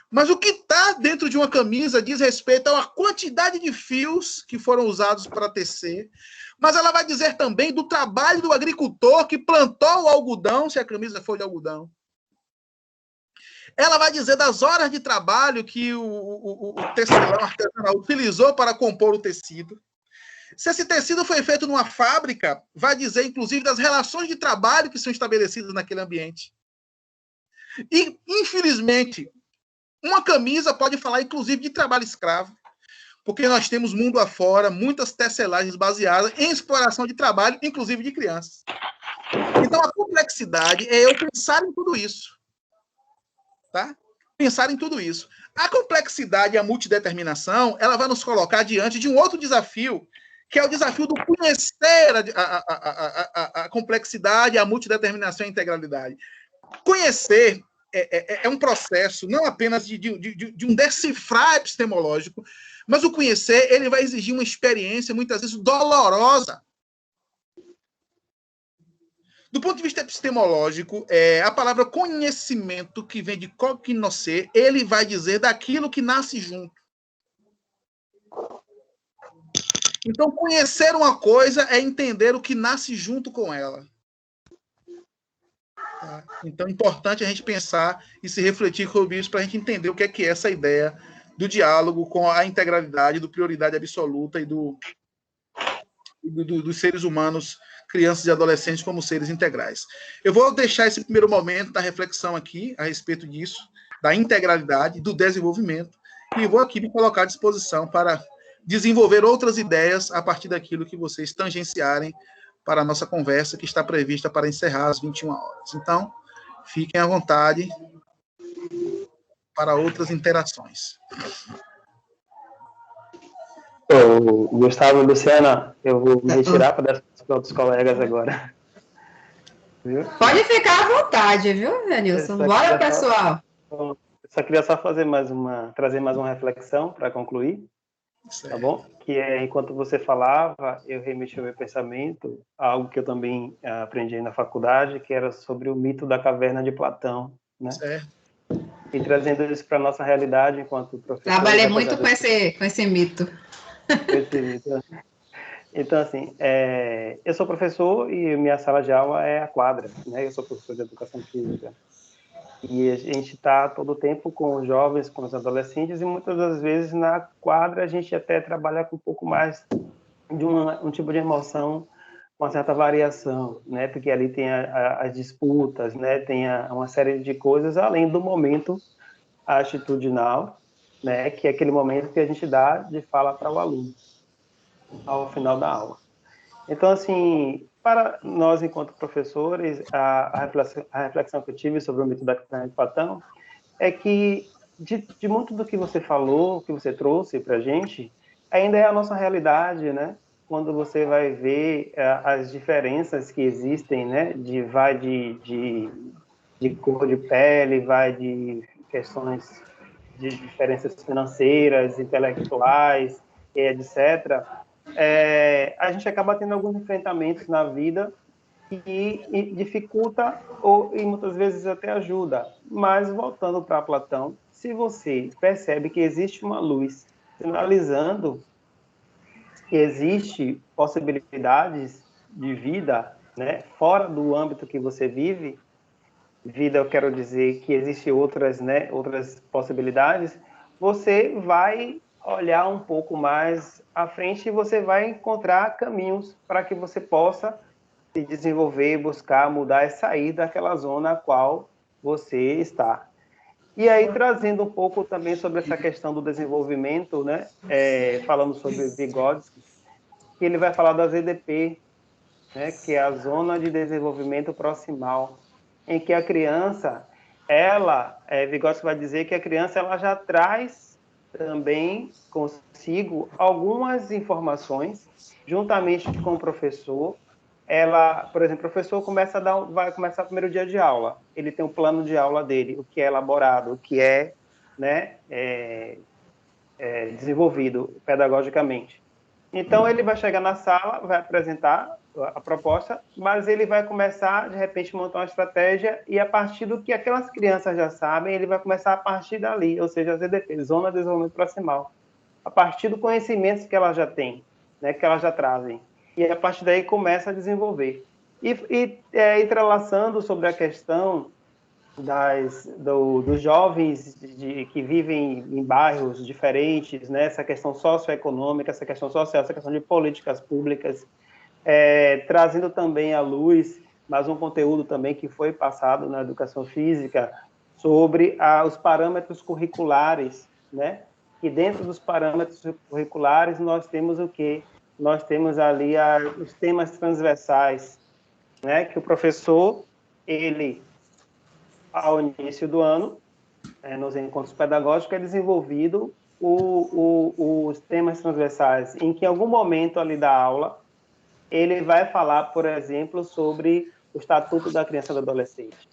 Mas o que está dentro de uma camisa diz respeito a uma quantidade de fios que foram usados para tecer, mas ela vai dizer também do trabalho do agricultor que plantou o algodão, se a camisa for de algodão. Ela vai dizer das horas de trabalho que o tecelão artesanal utilizou para compor o tecido. Se esse tecido foi feito numa fábrica, vai dizer, inclusive, das relações de trabalho que são estabelecidas naquele ambiente. E, infelizmente, uma camisa pode falar, inclusive, de trabalho escravo, porque nós temos mundo afora muitas tecelagens baseadas em exploração de trabalho, inclusive de crianças. Então, a complexidade é eu pensar em tudo isso. Tá? Pensar em tudo isso. A complexidade e a multideterminação, ela vai nos colocar diante de um outro desafio, que é o desafio do conhecer a complexidade, a multideterminação e a integralidade. Conhecer é um processo não apenas de um decifrar epistemológico, mas o conhecer ele vai exigir uma experiência, muitas vezes, dolorosa. Do ponto de vista epistemológico, a palavra conhecimento, que vem de cognoscer, ele vai dizer daquilo que nasce junto. Então, conhecer uma coisa é entender o que nasce junto com ela. Tá? Então, é importante a gente pensar e se refletir sobre isso para a gente entender o que é essa ideia do diálogo com a integralidade, do prioridade absoluta e dos seres humanos, crianças e adolescentes, como seres integrais. Eu vou deixar esse primeiro momento da reflexão aqui a respeito disso, da integralidade, do desenvolvimento, e vou aqui me colocar à disposição para desenvolver outras ideias a partir daquilo que vocês tangenciarem para a nossa conversa, que está prevista para encerrar às 21 horas. Então, fiquem à vontade para outras interações. Gustavo e Luciana, eu vou me retirar para dar para outros colegas agora. Viu? Pode ficar à vontade, viu, Nilson? Bora, pessoal. Eu só queria trazer mais uma reflexão para concluir. Certo. Tá bom? Que enquanto você falava, eu remeti ao meu pensamento a algo que eu também aprendi na faculdade, que era sobre o mito da caverna de Platão, né? Certo. E trazendo isso para a nossa realidade enquanto professor. Trabalhei muito com esse mito. Então, assim, eu sou professor e minha sala de aula é a quadra, né? Eu sou professor de educação física. E a gente está todo o tempo com os jovens, com os adolescentes, e muitas das vezes na quadra a gente até trabalha com um pouco mais de um tipo de emoção, uma certa variação, né? Porque ali tem as disputas, né? Tem uma série de coisas, além do momento atitudinal, né? Que é aquele momento que a gente dá de fala para o aluno, ao final da aula. Então, assim, para nós, enquanto professores, a reflexão que eu tive sobre o mito da caverna de Platão é que, de muito do que você falou, que você trouxe para a gente, ainda é a nossa realidade, né? Quando você vai ver as diferenças que existem, né? Vai de cor de pele, vai de questões de diferenças financeiras, intelectuais, etc., a gente acaba tendo alguns enfrentamentos na vida e dificulta e muitas vezes até ajuda. Mas, voltando para Platão, se você percebe que existe uma luz sinalizando que existe possibilidades de vida, né, fora do âmbito que você vive, vida eu quero dizer que existem outras possibilidades, você vai olhar um pouco mais à frente e você vai encontrar caminhos para que você possa se desenvolver, buscar, mudar e sair daquela zona a qual você está. E aí, trazendo um pouco também sobre essa questão do desenvolvimento, né? Falando sobre Vygotsky, que ele vai falar da ZDP, né? Que é a Zona de Desenvolvimento Proximal, em que a criança, Vygotsky vai dizer que a criança ela já traz também consigo algumas informações, juntamente com o professor. Por exemplo, o professor vai começar o primeiro dia de aula, ele tem o plano de aula dele, o que é elaborado, o que é, né, desenvolvido pedagogicamente. Então, ele vai chegar na sala, vai apresentar a proposta, mas ele vai começar, de repente, a montar uma estratégia e, a partir do que aquelas crianças já sabem, ele vai começar a partir dali, ou seja, a ZDP, Zona de Desenvolvimento Proximal, a partir do conhecimento que elas já têm, né, que elas já trazem. E, a partir daí, começa a desenvolver. E entrelaçando sobre a questão dos jovens que vivem em bairros diferentes, né? Essa questão socioeconômica, essa questão social, essa questão de políticas públicas, trazendo também à luz mais um conteúdo também que foi passado na educação física sobre os parâmetros curriculares, né? E dentro dos parâmetros curriculares nós temos o quê? Nós temos ali os temas transversais, né? Que o professor, ele, ao início do ano, nos encontros pedagógicos, é desenvolvido os temas transversais, em que em algum momento ali da aula ele vai falar, por exemplo, sobre o Estatuto da Criança e do Adolescente.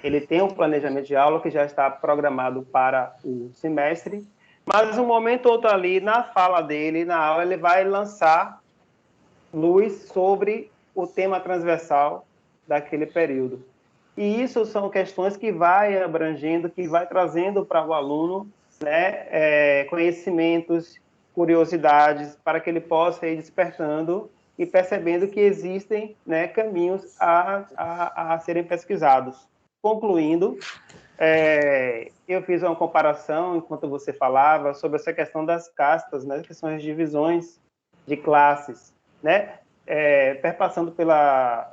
Ele tem um planejamento de aula que já está programado para o semestre, mas um momento ou outro ali, na fala dele, na aula, ele vai lançar luz sobre o tema transversal daquele período. E isso são questões que vai abrangendo, que vai trazendo para o aluno, né, conhecimentos, curiosidades, para que ele possa ir despertando e percebendo que existem, né, caminhos a serem pesquisados. Concluindo, eu fiz uma comparação, enquanto você falava, sobre essa questão das castas, né, que são as divisões de classes, né, perpassando pela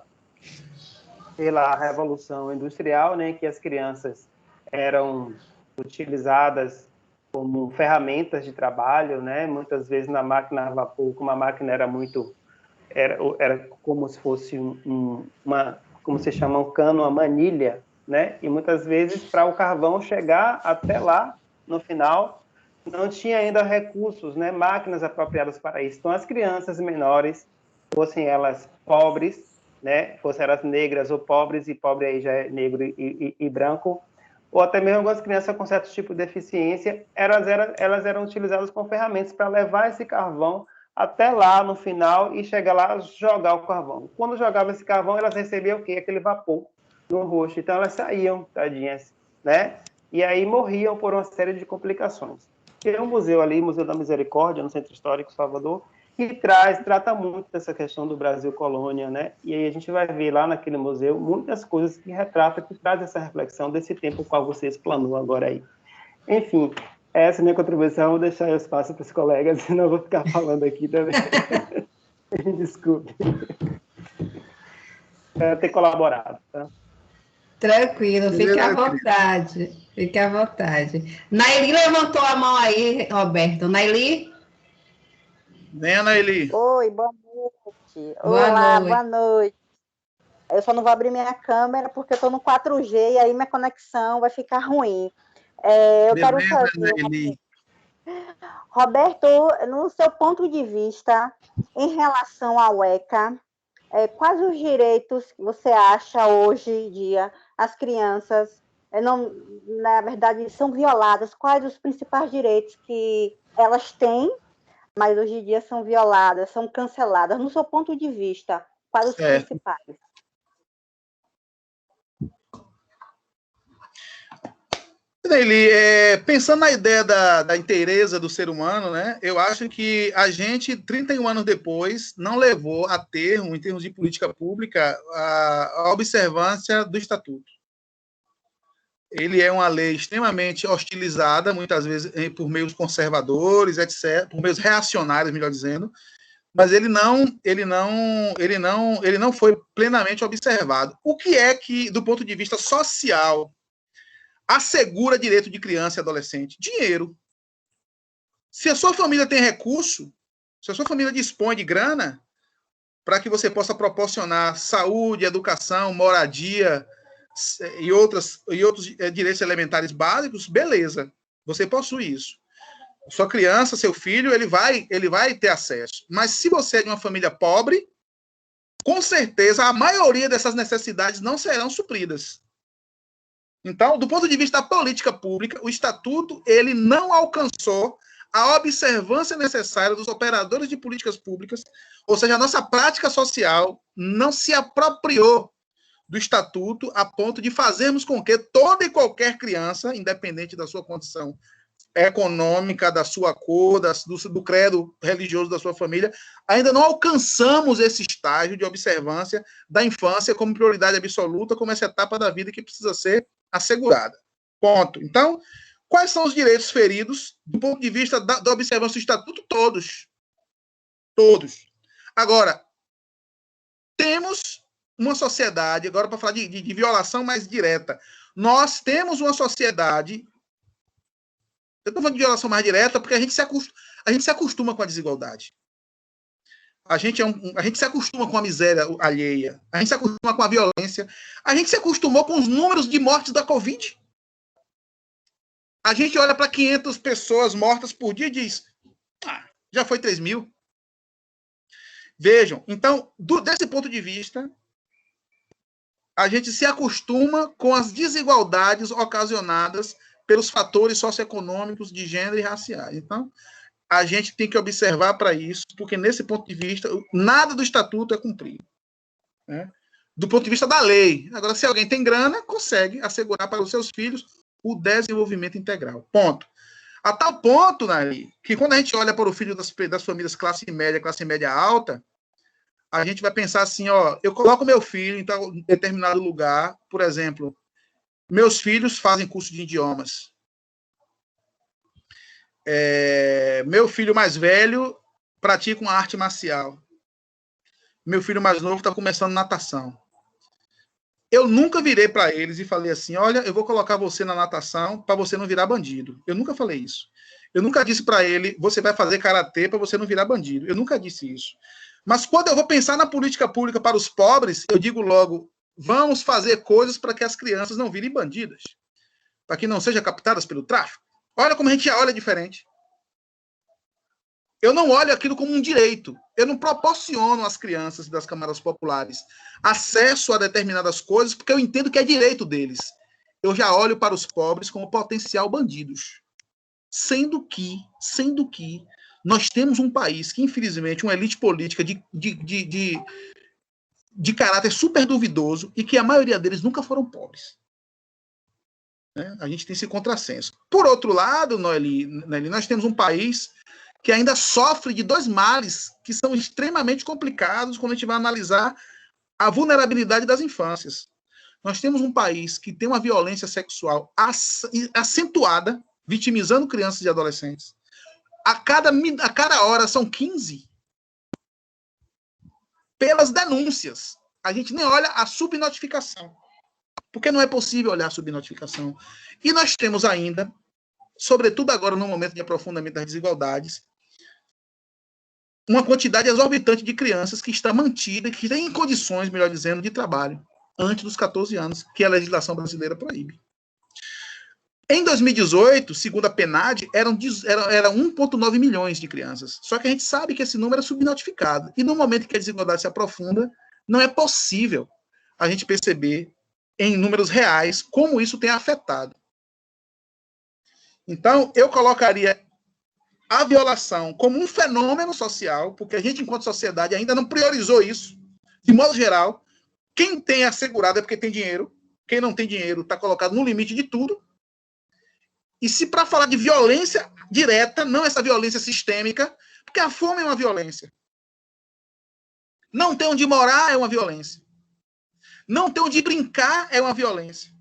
Revolução Industrial, né, que as crianças eram utilizadas como ferramentas de trabalho, né, muitas vezes na máquina a vapor, como a máquina era como se fosse como se chama, um cano, uma manilha, né, e muitas vezes para o carvão chegar até lá, no final, não tinha ainda recursos, né, máquinas apropriadas para isso. Então, as crianças menores, fossem elas pobres, né, fossem elas negras ou pobres, e pobre aí já é negro e branco, ou até mesmo algumas crianças com certo tipo de deficiência, elas eram utilizadas como ferramentas para levar esse carvão até lá no final e chegar lá jogar o carvão. Quando jogava esse carvão, elas recebiam o quê? Aquele vapor no rosto. Então, elas saíam, tadinhas, né? E aí morriam por uma série de complicações. Tem um museu ali, Museu da Misericórdia, no Centro Histórico Salvador, que trata muito dessa questão do Brasil colônia, né? E aí a gente vai ver lá naquele museu muitas coisas que retratam, que trazem essa reflexão desse tempo qual você explanou agora aí. Enfim, essa é a minha contribuição. Vou deixar o espaço para os colegas, senão eu vou ficar falando aqui também. Desculpe. Espero ter colaborado, tá? Tranquilo, fique à vontade. Fique à vontade. Naili levantou a mão aí, Roberto. Naili? Vem, Naili. Oi, boa noite. Olá, boa noite. Eu só não vou abrir minha câmera porque eu estou no 4G e aí minha conexão vai ficar ruim. Eu quero saber, Roberto, no seu ponto de vista, em relação ao ECA, quais os direitos que você acha hoje em dia as crianças, na verdade, são violadas? Quais os principais direitos que elas têm, mas hoje em dia são violadas, são canceladas? No seu ponto de vista, quais os principais? Ele, pensando na ideia da inteireza do ser humano, né, eu acho que a gente, 31 anos depois, não levou a termo, em termos de política pública, a observância do Estatuto. Ele é uma lei extremamente hostilizada, muitas vezes por meios conservadores, etc., por meios reacionários, melhor dizendo, mas ele não foi plenamente observado. O que é que, do ponto de vista social, assegura direito de criança e adolescente? Dinheiro. Se a sua família tem recurso, se a sua família dispõe de grana para que você possa proporcionar saúde, educação, moradia e outros direitos elementares básicos, beleza, você possui isso. Sua criança, seu filho, ele vai ter acesso. Mas se você é de uma família pobre, com certeza a maioria dessas necessidades não serão supridas. Então, do ponto de vista da política pública, o Estatuto ele não alcançou a observância necessária dos operadores de políticas públicas, ou seja, a nossa prática social não se apropriou do Estatuto a ponto de fazermos com que toda e qualquer criança, independente da sua condição econômica, da sua cor, do credo religioso da sua família, ainda não alcançamos esse estágio de observância da infância como prioridade absoluta, como essa etapa da vida que precisa ser assegurada. Ponto. Então, quais são os direitos feridos do ponto de vista da observância do Estatuto? Todos. Todos. Agora, temos uma sociedade, agora para falar de violação mais direta, nós temos uma sociedade, eu estou falando de violação mais direta porque a gente se acostuma com a desigualdade. A gente se acostuma com a miséria alheia, a gente se acostuma com a violência, a gente se acostumou com os números de mortes da Covid. A gente olha para 500 pessoas mortas por dia e diz, já foi 3 mil. Vejam, então, desse ponto de vista, a gente se acostuma com as desigualdades ocasionadas pelos fatores socioeconômicos de gênero e raciais. Então, a gente tem que observar para isso, porque nesse ponto de vista, nada do estatuto é cumprido, né? Do ponto de vista da lei. Agora, se alguém tem grana, consegue assegurar para os seus filhos o desenvolvimento integral. Ponto. A tal ponto, Nari, que quando a gente olha para o filho das famílias classe média alta, a gente vai pensar assim, eu coloco meu filho em determinado lugar, por exemplo, meus filhos fazem curso de idiomas. Meu filho mais velho pratica uma arte marcial. Meu filho mais novo está começando natação. Eu nunca virei para eles e falei assim, olha, eu vou colocar você na natação para você não virar bandido. Eu nunca falei isso. Eu nunca disse para ele, você vai fazer karatê para você não virar bandido. Eu nunca disse isso. Mas quando eu vou pensar na política pública para os pobres, eu digo logo, vamos fazer coisas para que as crianças não virem bandidas, para que não sejam captadas pelo tráfico. Olha como a gente olha diferente. Eu não olho aquilo como um direito. Eu não proporciono às crianças das camadas populares acesso a determinadas coisas porque eu entendo que é direito deles. Eu já olho para os pobres como potencial bandidos. Sendo que nós temos um país que, infelizmente, uma elite política de caráter super duvidoso e que a maioria deles nunca foram pobres. A gente tem esse contrassenso. Por outro lado, Noeli, nós temos um país que ainda sofre de 2 males que são extremamente complicados quando a gente vai analisar a vulnerabilidade das infâncias. Nós temos um país que tem uma violência sexual acentuada, vitimizando crianças e adolescentes. A cada hora são 15. Pelas denúncias. A gente nem olha a subnotificação. Porque não é possível olhar a subnotificação. E nós temos ainda, sobretudo agora no momento de aprofundamento das desigualdades, uma quantidade exorbitante de crianças que está mantida, que tem condições, melhor dizendo, de trabalho antes dos 14 anos, que a legislação brasileira proíbe. Em 2018, segundo a PNAD, eram 1,9 milhões de crianças. Só que a gente sabe que esse número é subnotificado. E no momento que a desigualdade se aprofunda, não é possível a gente perceber em números reais como isso tem afetado. Então, eu colocaria a violação como um fenômeno social, porque a gente, enquanto sociedade, ainda não priorizou isso. De modo geral, quem tem assegurado é porque tem dinheiro, quem não tem dinheiro está colocado no limite de tudo. E se para falar de violência direta, não essa violência sistêmica, porque a fome é uma violência. Não ter onde morar é uma violência. Não ter onde brincar é uma violência.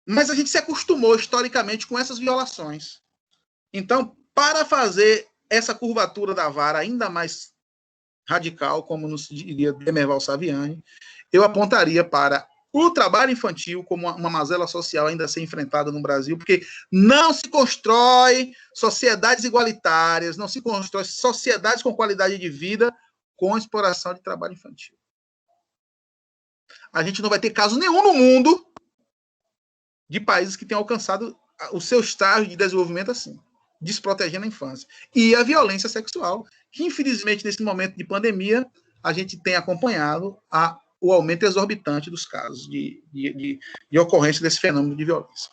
Mas a gente se acostumou historicamente com essas violações. Então, para fazer essa curvatura da vara ainda mais radical, como nos diria Demerval Saviani, eu apontaria para o trabalho infantil como uma mazela social ainda a ser enfrentada no Brasil, porque não se constrói sociedades igualitárias, não se constrói sociedades com qualidade de vida com exploração de trabalho infantil. A gente não vai ter caso nenhum no mundo de países que tenham alcançado o seu estágio de desenvolvimento assim, desprotegendo a infância. E a violência sexual, que infelizmente nesse momento de pandemia, a gente tem acompanhado o aumento exorbitante dos casos de ocorrência desse fenômeno de violência.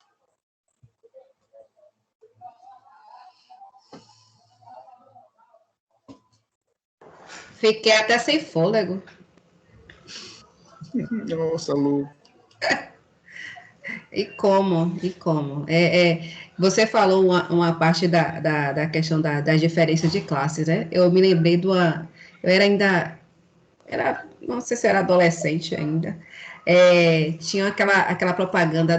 Fiquei até sem fôlego. Nossa, Lu. E como? Você falou uma parte da questão das diferenças de classes, né? Eu me lembrei de uma... Eu não sei se era adolescente ainda. tinha aquela propaganda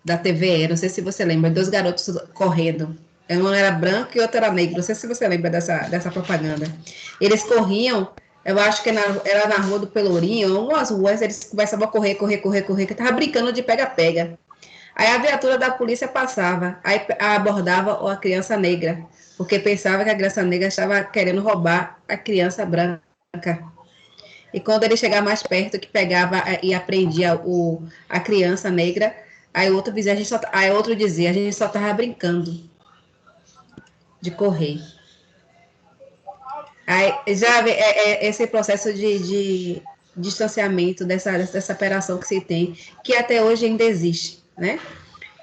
da TVE, não sei se você lembra, 2 garotos correndo. Um era branco e outro era negro, não sei se você lembra dessa propaganda. Eles corriam, eu acho que era na rua do Pelourinho, algumas ruas, eles começavam a correr, que tava brincando de pega-pega. Aí a viatura da polícia passava, aí abordava a criança negra, porque pensava que a criança negra estava querendo roubar a criança branca. E quando ele chegava mais perto, que pegava e aprendia a criança negra, aí outro dizia, a gente só estava brincando de correr. Aí já vê esse processo de distanciamento dessa separação que se tem, que até hoje ainda existe, né?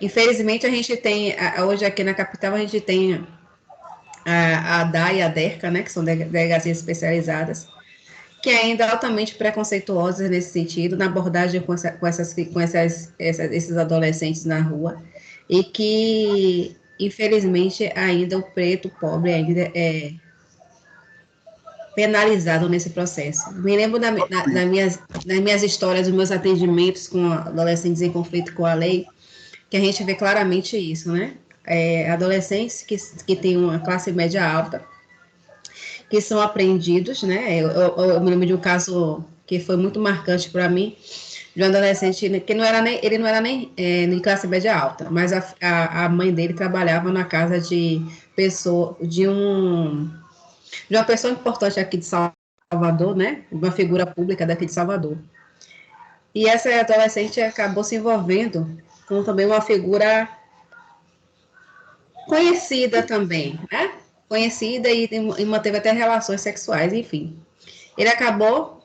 Infelizmente, a gente tem, hoje aqui na capital, a gente tem a DA e a DERCA, né, que são delegacias especializadas, que ainda altamente preconceituosas nesse sentido, na abordagem com esses adolescentes na rua, e que, infelizmente, ainda o preto, pobre, ainda é penalizado nesse processo. Me lembro das minhas histórias, dos meus atendimentos com adolescentes em conflito com a lei, que a gente vê claramente isso, né? Adolescentes que têm uma classe média alta, que são apreendidos, né? Eu me lembro de um caso que foi muito marcante para mim, de um adolescente que ele não era nem de classe média alta, mas a mãe dele trabalhava na casa de uma pessoa importante aqui de Salvador, né? Uma figura pública daqui de Salvador. E essa adolescente acabou se envolvendo com também uma figura conhecida também, né? Conhecida e manteve até relações sexuais, enfim. Ele acabou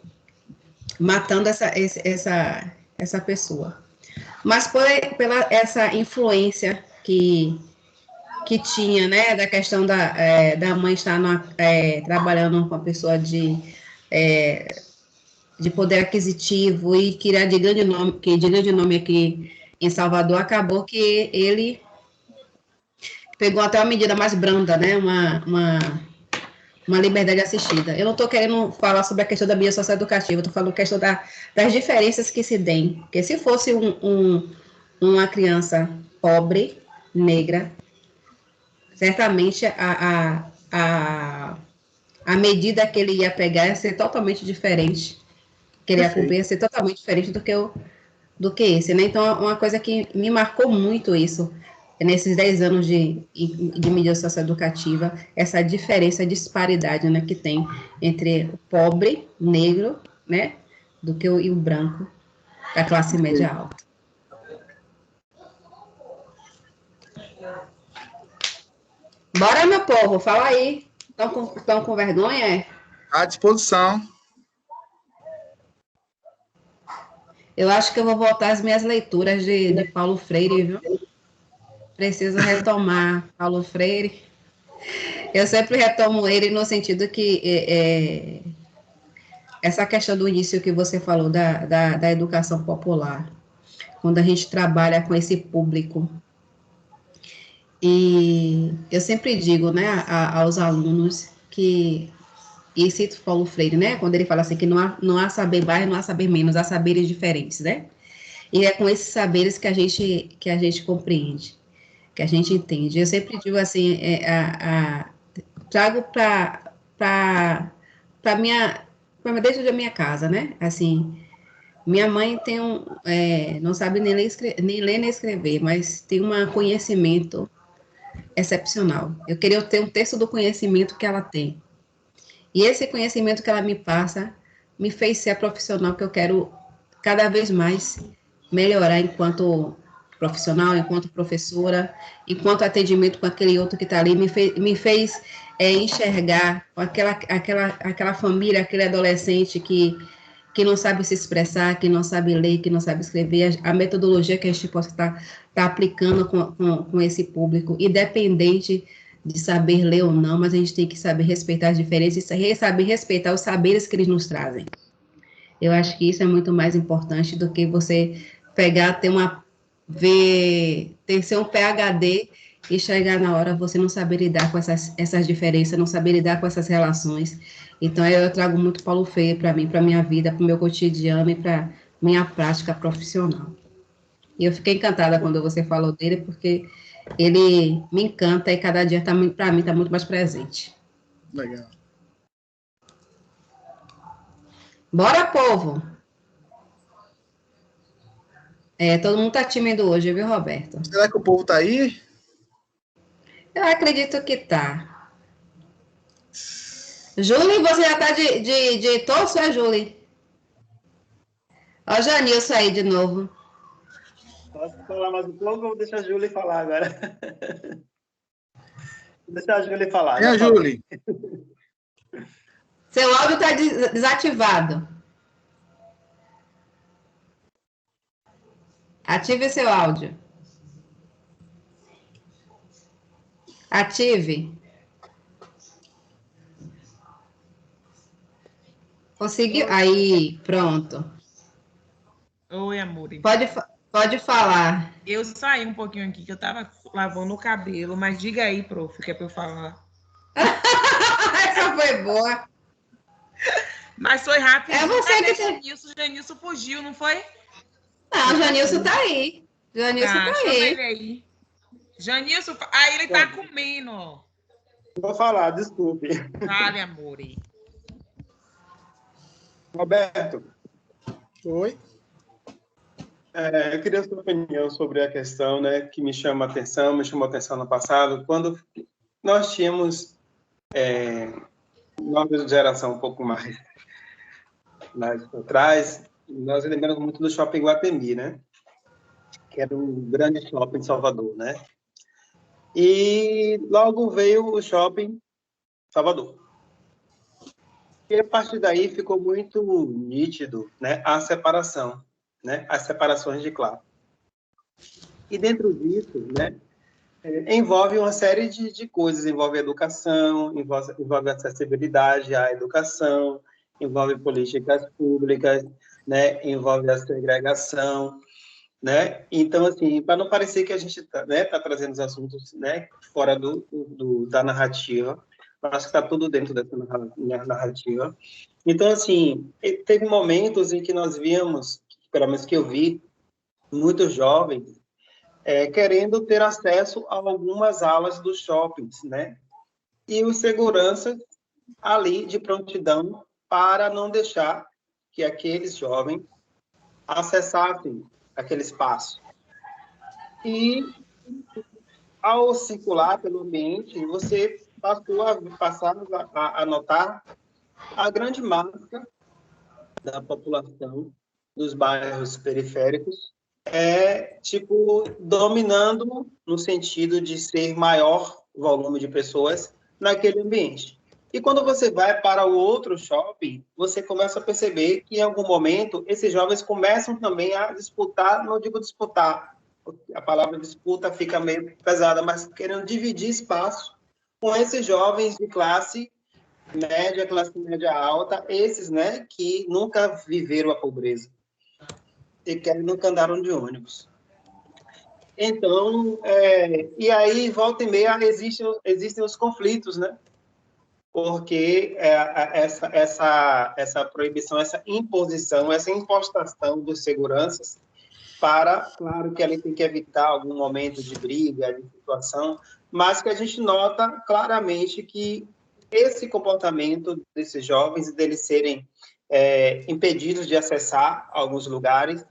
matando essa pessoa. Mas pela essa influência que tinha, né, da questão da mãe estar trabalhando com uma pessoa de poder aquisitivo e que era de grande nome aqui em Salvador, acabou que ele pegou até uma medida mais branda, né, uma liberdade assistida. Eu não estou querendo falar sobre a questão da mídia socioeducativa, estou falando questão das diferenças que se deem, porque se fosse uma criança pobre, negra, certamente a medida que ele ia pegar ia ser totalmente diferente, que ele ia cumprir ia ser totalmente diferente do que esse, né? Então, uma coisa que me marcou muito isso, nesses 10 anos de mídia socioeducativa, essa diferença, disparidade, né, que tem entre o pobre, negro, né, e o branco, da classe média alta. Bora, meu povo, fala aí. Estão com vergonha? À disposição. Eu acho que eu vou voltar às minhas leituras de Paulo Freire, viu? Preciso retomar Paulo Freire. Eu sempre retomo ele no sentido que essa questão do início que você falou da educação popular, quando a gente trabalha com esse público. E eu sempre digo, né, aos alunos que, e cito Paulo Freire, né, quando ele fala assim que não há saber mais, não há saber menos, há saberes diferentes, né? E é com esses saberes que a gente compreende, que a gente entende. Eu sempre digo assim, trago para dentro da minha casa, né? Assim, minha mãe tem não sabe nem ler nem escrever, mas tem um conhecimento excepcional. Eu queria ter um terço do conhecimento que ela tem. E esse conhecimento que ela me passa me fez ser a profissional que eu quero cada vez mais melhorar enquanto profissional, enquanto professora, enquanto atendimento com aquele outro que está ali, me fez enxergar aquela família, aquele adolescente que não sabe se expressar, que não sabe ler, que não sabe escrever, a metodologia que a gente possa estar aplicando com esse público, independente de saber ler ou não, mas a gente tem que saber respeitar as diferenças e saber respeitar os saberes que eles nos trazem. Eu acho que isso é muito mais importante do que você pegar, ser um PhD e chegar na hora você não saber lidar com essas diferenças, não saber lidar com essas relações. Então, eu trago muito Paulo Freire para mim, para minha vida, para o meu cotidiano e para minha prática profissional. E eu fiquei encantada quando você falou dele, porque ele me encanta e cada dia, para mim, está muito mais presente. Legal. Bora, povo! Todo mundo está tímido hoje, viu, Roberto? Será que o povo está aí? Eu acredito que tá. Julie, você já está de torso, Julie? Ó, o Janilson aí de novo. Posso falar mais um pouco ou deixa a Julie falar agora? Deixa a Julie falar. É a Julie. Seu áudio está desativado. Ative seu áudio. Ative. Conseguiu? Aí, pronto. Oi, amor. Pode falar. Eu saí um pouquinho aqui, que eu estava lavando o cabelo, mas diga aí, prof, que é para eu falar. Essa foi boa. Mas foi rápido. É você que tem. Janilson fugiu, não foi? Não, o Janilson tá aí. Janilson tá aí. Janilson, aí ele tá comendo. Vou falar, desculpe. Vale, amor. Roberto. Oi. Eu queria a sua opinião sobre a questão, né, que me chamou a atenção no passado, quando nós tínhamos nova geração um pouco mais atrás, nós lembramos muito do Shopping Guatemi, né, que era um grande shopping em Salvador, né, e logo veio o Shopping Salvador. E a partir daí ficou muito nítido, né, a separação, né, as separações de classe. E dentro disso, né, envolve uma série de coisas, envolve educação, envolve acessibilidade à educação, envolve políticas públicas, né, envolve a segregação, né? Então, assim, para não parecer que a gente tá trazendo os assuntos, né, fora da narrativa, acho que está tudo dentro dessa narrativa. Então, assim, teve momentos em que nós víamos, pelo menos que eu vi, muitos jovens querendo ter acesso a algumas alas dos shoppings, né? E os seguranças ali de prontidão para não deixar que aqueles jovens acessassem aquele espaço. E, ao circular pelo ambiente, você passar a notar a grande massa da população dos bairros periféricos dominando no sentido de ser maior volume de pessoas naquele ambiente. E quando você vai para o outro shopping, você começa a perceber que, em algum momento, esses jovens começam também a disputar, não digo disputar, a palavra disputa fica meio pesada, mas querendo dividir espaço com esses jovens de classe média alta, esses, né, que nunca viveram a pobreza e que nunca andaram de ônibus. Então, e aí, volta e meia, existem os conflitos, né? Porque essa proibição, essa imposição, essa impostação dos seguranças claro que ali tem que evitar algum momento de briga, de situação, mas que a gente nota claramente que esse comportamento desses jovens, deles serem impedidos de acessar alguns lugares,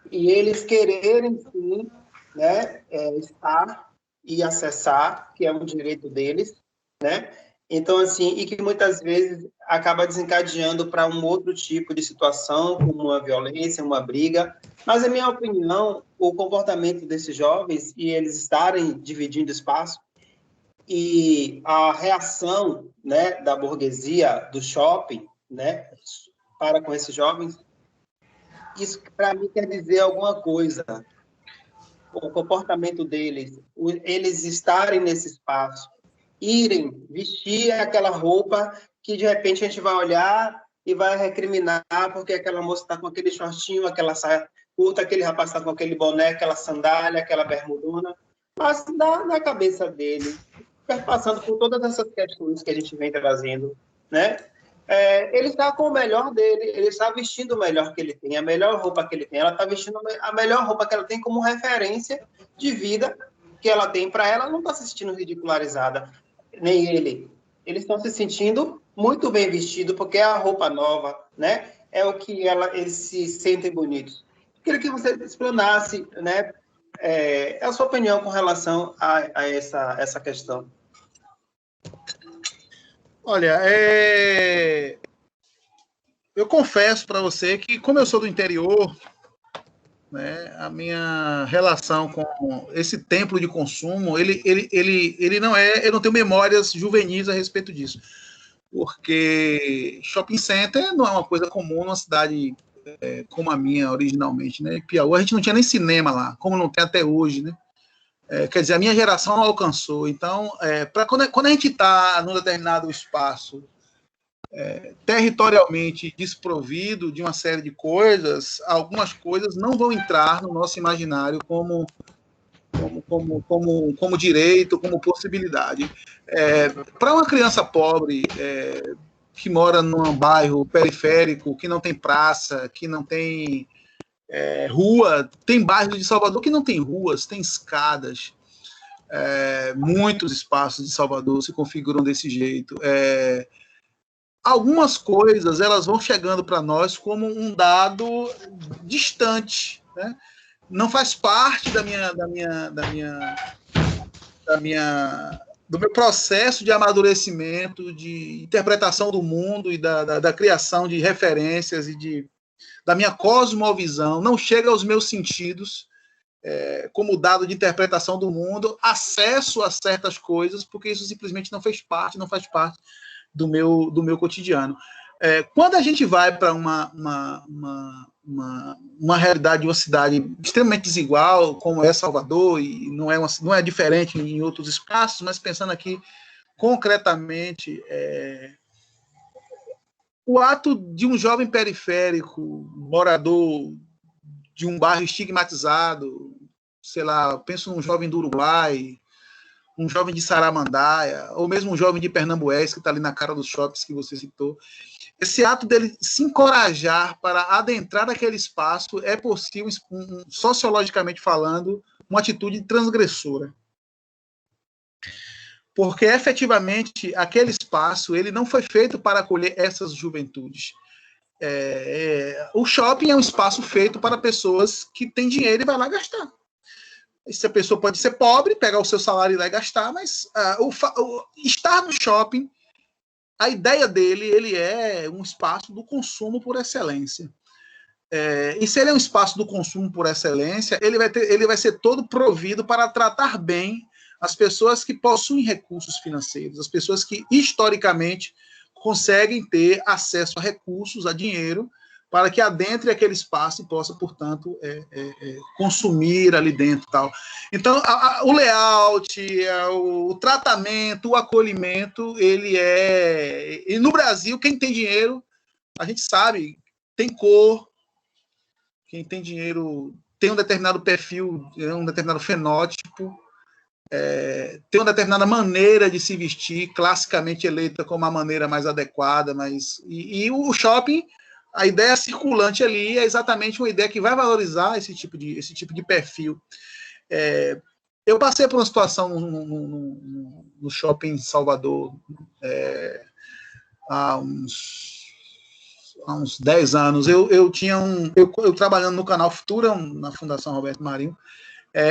e eles quererem, sim, né, estar e acessar, que é um direito deles, né? Então, assim, e que muitas vezes acaba desencadeando para um outro tipo de situação, como uma violência, uma briga. Mas, na minha opinião, o comportamento desses jovens e eles estarem dividindo espaço e a reação, né, da burguesia, do shopping, né, para com esses jovens, isso para mim quer dizer alguma coisa. O comportamento deles, eles estarem nesse espaço, irem vestir aquela roupa que de repente a gente vai olhar e vai recriminar porque aquela moça está com aquele shortinho, aquela saia curta, aquele rapaz está com aquele boné, aquela sandália, aquela bermudona, mas na cabeça dele, passando por todas essas questões que a gente vem trazendo, né? ele está com o melhor dele, ele está vestindo o melhor que ele tem, a melhor roupa que ele tem, ela está vestindo a melhor roupa que ela tem como referência de vida que ele tem para ela, não está se sentindo ridicularizada, nem ele. Eles estão se sentindo muito bem vestidos, porque é a roupa nova, né? É o que eles se sentem bonitos. Queria que você explanasse, né, a sua opinião com relação a essa questão. Olha, eu confesso para você que, como eu sou do interior, né, a minha relação com esse templo de consumo, ele não eu não tenho memórias juvenis a respeito disso, porque shopping center não é uma coisa comum numa cidade como a minha originalmente, né? Piauí, a gente não tinha nem cinema lá, como não tem até hoje, né? Quer dizer, a minha geração não alcançou. Então, quando a gente está num determinado espaço territorialmente desprovido de uma série de coisas, algumas coisas não vão entrar no nosso imaginário como direito, como possibilidade. Para uma criança pobre que mora num bairro periférico, que não tem praça, que não tem rua, tem bairros de Salvador que não tem ruas, tem escadas. Muitos espaços de Salvador se configuram desse jeito. Algumas coisas elas vão chegando para nós como um dado distante, né? Não faz parte do meu processo de amadurecimento, de interpretação do mundo e da criação de referências e da minha cosmovisão. Não chega aos meus sentidos como dado de interpretação do mundo, acesso a certas coisas, porque isso simplesmente não faz parte do meu cotidiano. Quando a gente vai para uma realidade de uma cidade extremamente desigual, como é Salvador, e não é diferente em outros espaços, mas pensando aqui concretamente, o ato de um jovem periférico, morador de um bairro estigmatizado, sei lá, penso num jovem do Uruguai, um jovem de Saramandaia, ou mesmo um jovem de Pernambués, que está ali na cara dos shoppings que você citou. Esse ato dele se encorajar para adentrar aquele espaço é possível, sociologicamente falando, uma atitude transgressora. Porque, efetivamente, aquele espaço ele não foi feito para acolher essas juventudes. O shopping é um espaço feito para pessoas que têm dinheiro e vai lá gastar. Essa pessoa pode ser pobre, pegar o seu salário e ir lá e gastar, mas estar no shopping, a ideia dele, ele é um espaço do consumo por excelência. E se ele é um espaço do consumo por excelência, ele vai ser todo provido para tratar bem as pessoas que possuem recursos financeiros, as pessoas que, historicamente, conseguem ter acesso a recursos, a dinheiro, para que adentre aquele espaço e possa, portanto, consumir ali dentro. Tal. Então, o layout, o tratamento, o acolhimento, ele é... E no Brasil, quem tem dinheiro, a gente sabe, tem cor, quem tem dinheiro tem um determinado perfil, um determinado fenótipo, tem uma determinada maneira de se vestir, classicamente eleita como a maneira mais adequada, e o shopping... A ideia circulante ali é exatamente uma ideia que vai valorizar esse tipo de perfil. Eu passei por uma situação no shopping em Salvador há uns 10 anos. Eu trabalhando no canal Futura, na Fundação Roberto Marinho,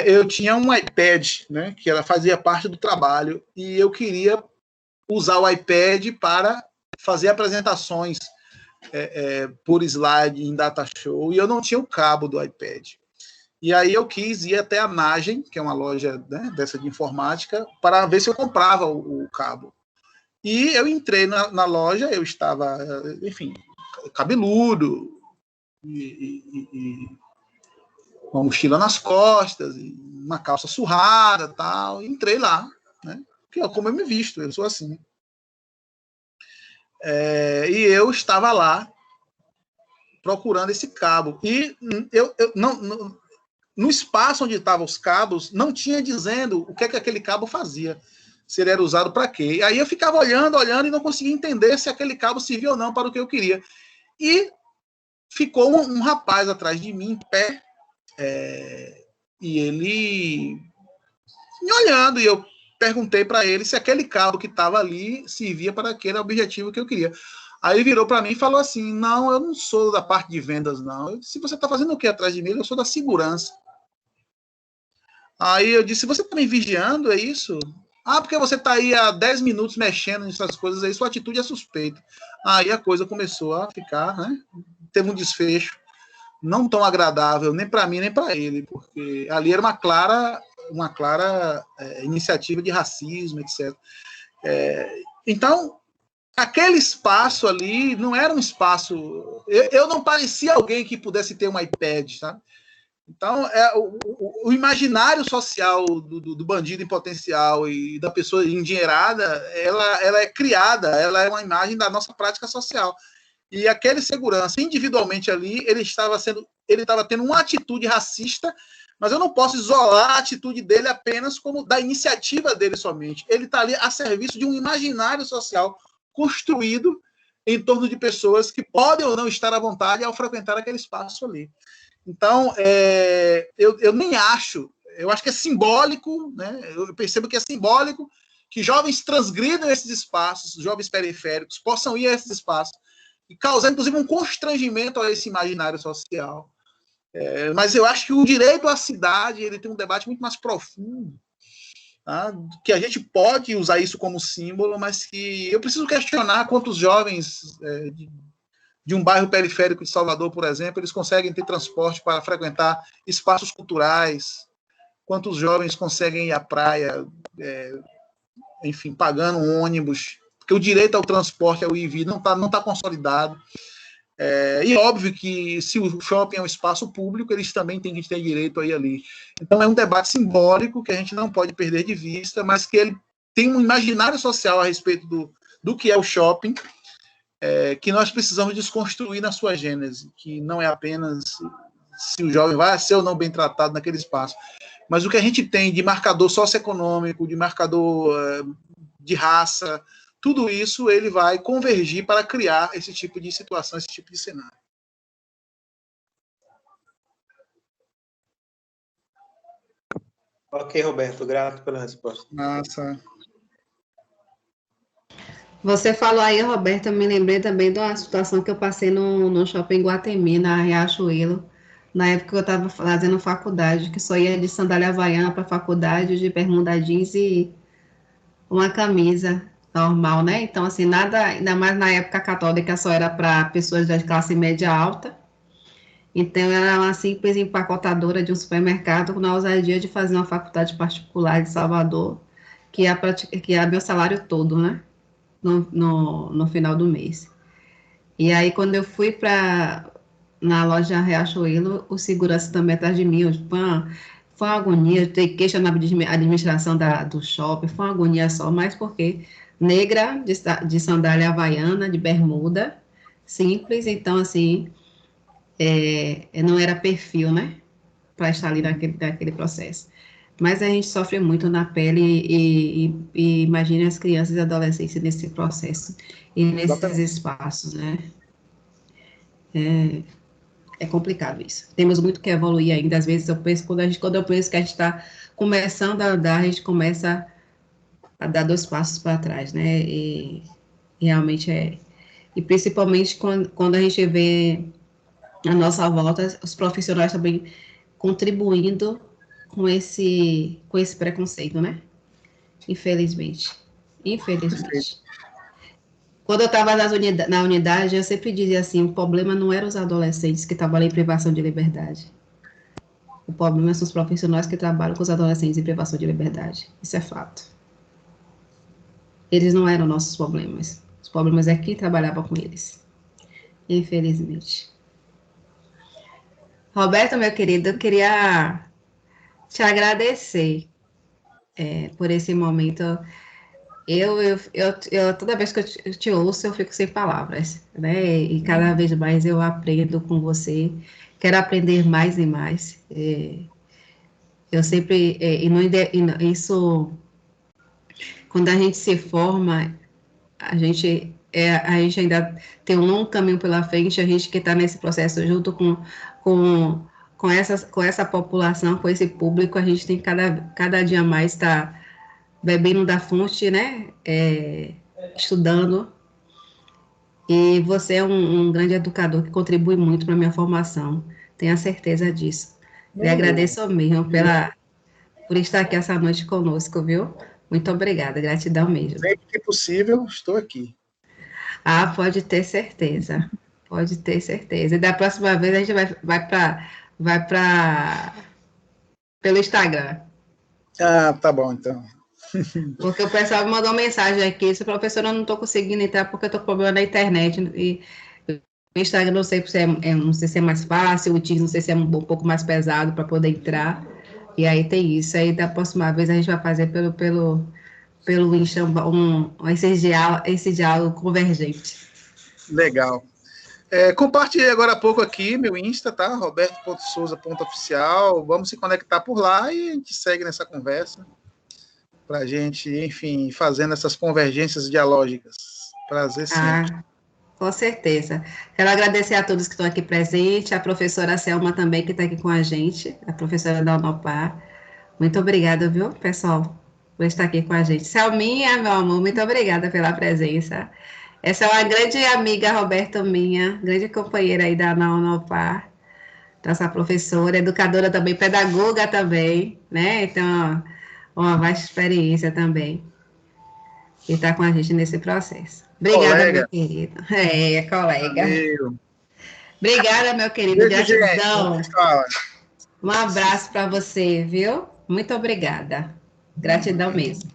eu tinha um iPad, né, que ela fazia parte do trabalho, e eu queria usar o iPad para fazer apresentações por slide em data show, e eu não tinha o cabo do iPad. E aí eu quis ir até a Nagem, que é uma loja, né, dessa de informática, para ver se eu comprava o cabo. E eu entrei na loja, eu estava, enfim, cabeludo, e uma mochila nas costas, e uma calça surrada, tal. E entrei lá, né, que é como eu me visto, eu sou assim. E eu estava lá procurando esse cabo. E no espaço onde estavam os cabos, não tinha dizendo o que aquele cabo fazia. se ele era usado para quê. E aí eu ficava olhando e não conseguia entender se aquele cabo servia ou não para o que eu queria. E ficou um rapaz atrás de mim, em pé, e ele me olhando, e eu perguntei para ele se aquele cabo que estava ali servia para aquele objetivo que eu queria. Aí ele virou para mim e falou assim, não, eu não sou da parte de vendas, não. Eu disse, você está fazendo o que atrás de mim? Eu sou da segurança. Aí eu disse, você está me vigiando, é isso? Ah, porque você está aí há 10 minutos mexendo nessas coisas aí, sua atitude é suspeita. Aí a coisa começou a ficar, né? Teve um desfecho não tão agradável, nem para mim, nem para ele, porque ali era uma clara iniciativa de racismo, etc. Então, aquele espaço ali não era um espaço... Eu não parecia alguém que pudesse ter um iPad, sabe? Então, o imaginário social do bandido em potencial e da pessoa endinheirada, ela é criada, ela é uma imagem da nossa prática social. E aquele segurança, individualmente ali, ele estava tendo uma atitude racista, mas eu não posso isolar a atitude dele apenas como da iniciativa dele somente. Ele está ali a serviço de um imaginário social construído em torno de pessoas que podem ou não estar à vontade ao frequentar aquele espaço ali. Então, eu nem acho, eu acho que é simbólico, né? Eu percebo que é simbólico que jovens transgridam esses espaços, jovens periféricos, possam ir a esses espaços, e causar, inclusive, um constrangimento a esse imaginário social. Mas eu acho que o direito à cidade ele tem um debate muito mais profundo, tá? Que a gente pode usar isso como símbolo, mas que eu preciso questionar quantos jovens de um bairro periférico de Salvador, por exemplo, eles conseguem ter transporte para frequentar espaços culturais, quantos jovens conseguem ir à praia, enfim, pagando um ônibus, porque o direito ao transporte, ao ir e vir, não tá consolidado. E óbvio que se o shopping é um espaço público, eles também têm que ter direito a ir ali. Então é um debate simbólico que a gente não pode perder de vista, mas que ele tem um imaginário social a respeito do que é o shopping, que nós precisamos desconstruir na sua gênese, que não é apenas se o jovem vai ser ou não bem tratado naquele espaço, mas o que a gente tem de marcador socioeconômico, de marcador de raça, tudo isso ele vai convergir para criar esse tipo de situação, esse tipo de cenário. Ok, Roberto, grato pela resposta. Nossa. Você falou aí, Roberto, eu me lembrei também de uma situação que eu passei no shopping Guatemi, na Riachuelo, na época que eu estava fazendo faculdade, que só ia de sandália havaiana para a faculdade, de bermuda jeans e uma camisa normal, né? Então, assim, nada, ainda mais na época católica, só era para pessoas da classe média alta. Então, eu era uma simples empacotadora de um supermercado na ousadia de fazer uma faculdade particular de Salvador, que ia meu salário todo, né? No final do mês. E aí, quando eu fui na loja Riachuelo, o segurança também atrás de mim, foi uma agonia, eu tenho queixa na administração do shopping, foi uma agonia só, mas porque negra, de sandália havaiana, de bermuda, simples, então, assim, não era perfil, né, para estar ali naquele processo. Mas a gente sofre muito na pele e imagine as crianças e adolescentes nesse processo e nesses espaços, né? É complicado isso. Temos muito que evoluir ainda. Às vezes eu penso, quando eu penso que a gente está começando a andar, a gente começa a dar 2 passos para trás, né? E realmente E principalmente quando a gente vê a nossa volta, os profissionais também contribuindo com esse preconceito, né? Infelizmente. Quando eu estava na unidade, eu sempre dizia assim, o problema não eram os adolescentes que trabalham em privação de liberdade. O problema são os profissionais que trabalham com os adolescentes em privação de liberdade. Isso é fato. Eles não eram nossos problemas. Os problemas é quem trabalhava com eles. Infelizmente. Roberto, meu querido, eu queria te agradecer por esse momento. Toda vez que eu te ouço, eu fico sem palavras, né? E cada vez mais eu aprendo com você, quero aprender mais e mais. Eu sempre, isso quando a gente se forma, a gente ainda tem um longo caminho pela frente, a gente que está nesse processo junto com essa população, com esse público, a gente tem que cada dia mais estar bebendo da fonte, né? Estudando. E você é um grande educador que contribui muito para a minha formação, tenho a certeza disso. Lhe agradeço mesmo por estar aqui essa noite conosco, viu? Muito obrigada, gratidão mesmo. Sempre que possível, estou aqui. Ah, pode ter certeza. Pode ter certeza. E da próxima vez a gente vai pelo Instagram. Ah, tá bom, então. Porque o pessoal me mandou uma mensagem aqui, disse, professora, eu não estou conseguindo entrar porque eu estou com problema na internet. E o Instagram não sei se é mais fácil, o Teams não sei se é um pouco mais pesado para poder entrar. E aí tem isso. Aí da próxima vez a gente vai fazer pelo Insta esse diálogo convergente. Legal. Compartilhei agora há pouco aqui meu Insta, tá? roberto.souza.oficial. Vamos se conectar por lá e a gente segue nessa conversa para a gente, enfim, fazendo essas convergências dialógicas. Prazer sempre. Com certeza. Quero agradecer a todos que estão aqui presentes, a professora Selma também, que está aqui com a gente, a professora da Unopar. Muito obrigada, viu, pessoal, por estar aqui com a gente. Selminha, meu amor, muito obrigada pela presença. Essa é uma grande amiga, Roberto, minha, grande companheira aí da Unopar, nossa professora, educadora também, pedagoga também, né? Então, uma vasta experiência também, e está com a gente nesse processo. Obrigada, colega. Meu querido. Colega. Valeu. Obrigada, meu querido. Beijo, gratidão. Gente. Um abraço para você, viu? Muito obrigada. Gratidão mesmo.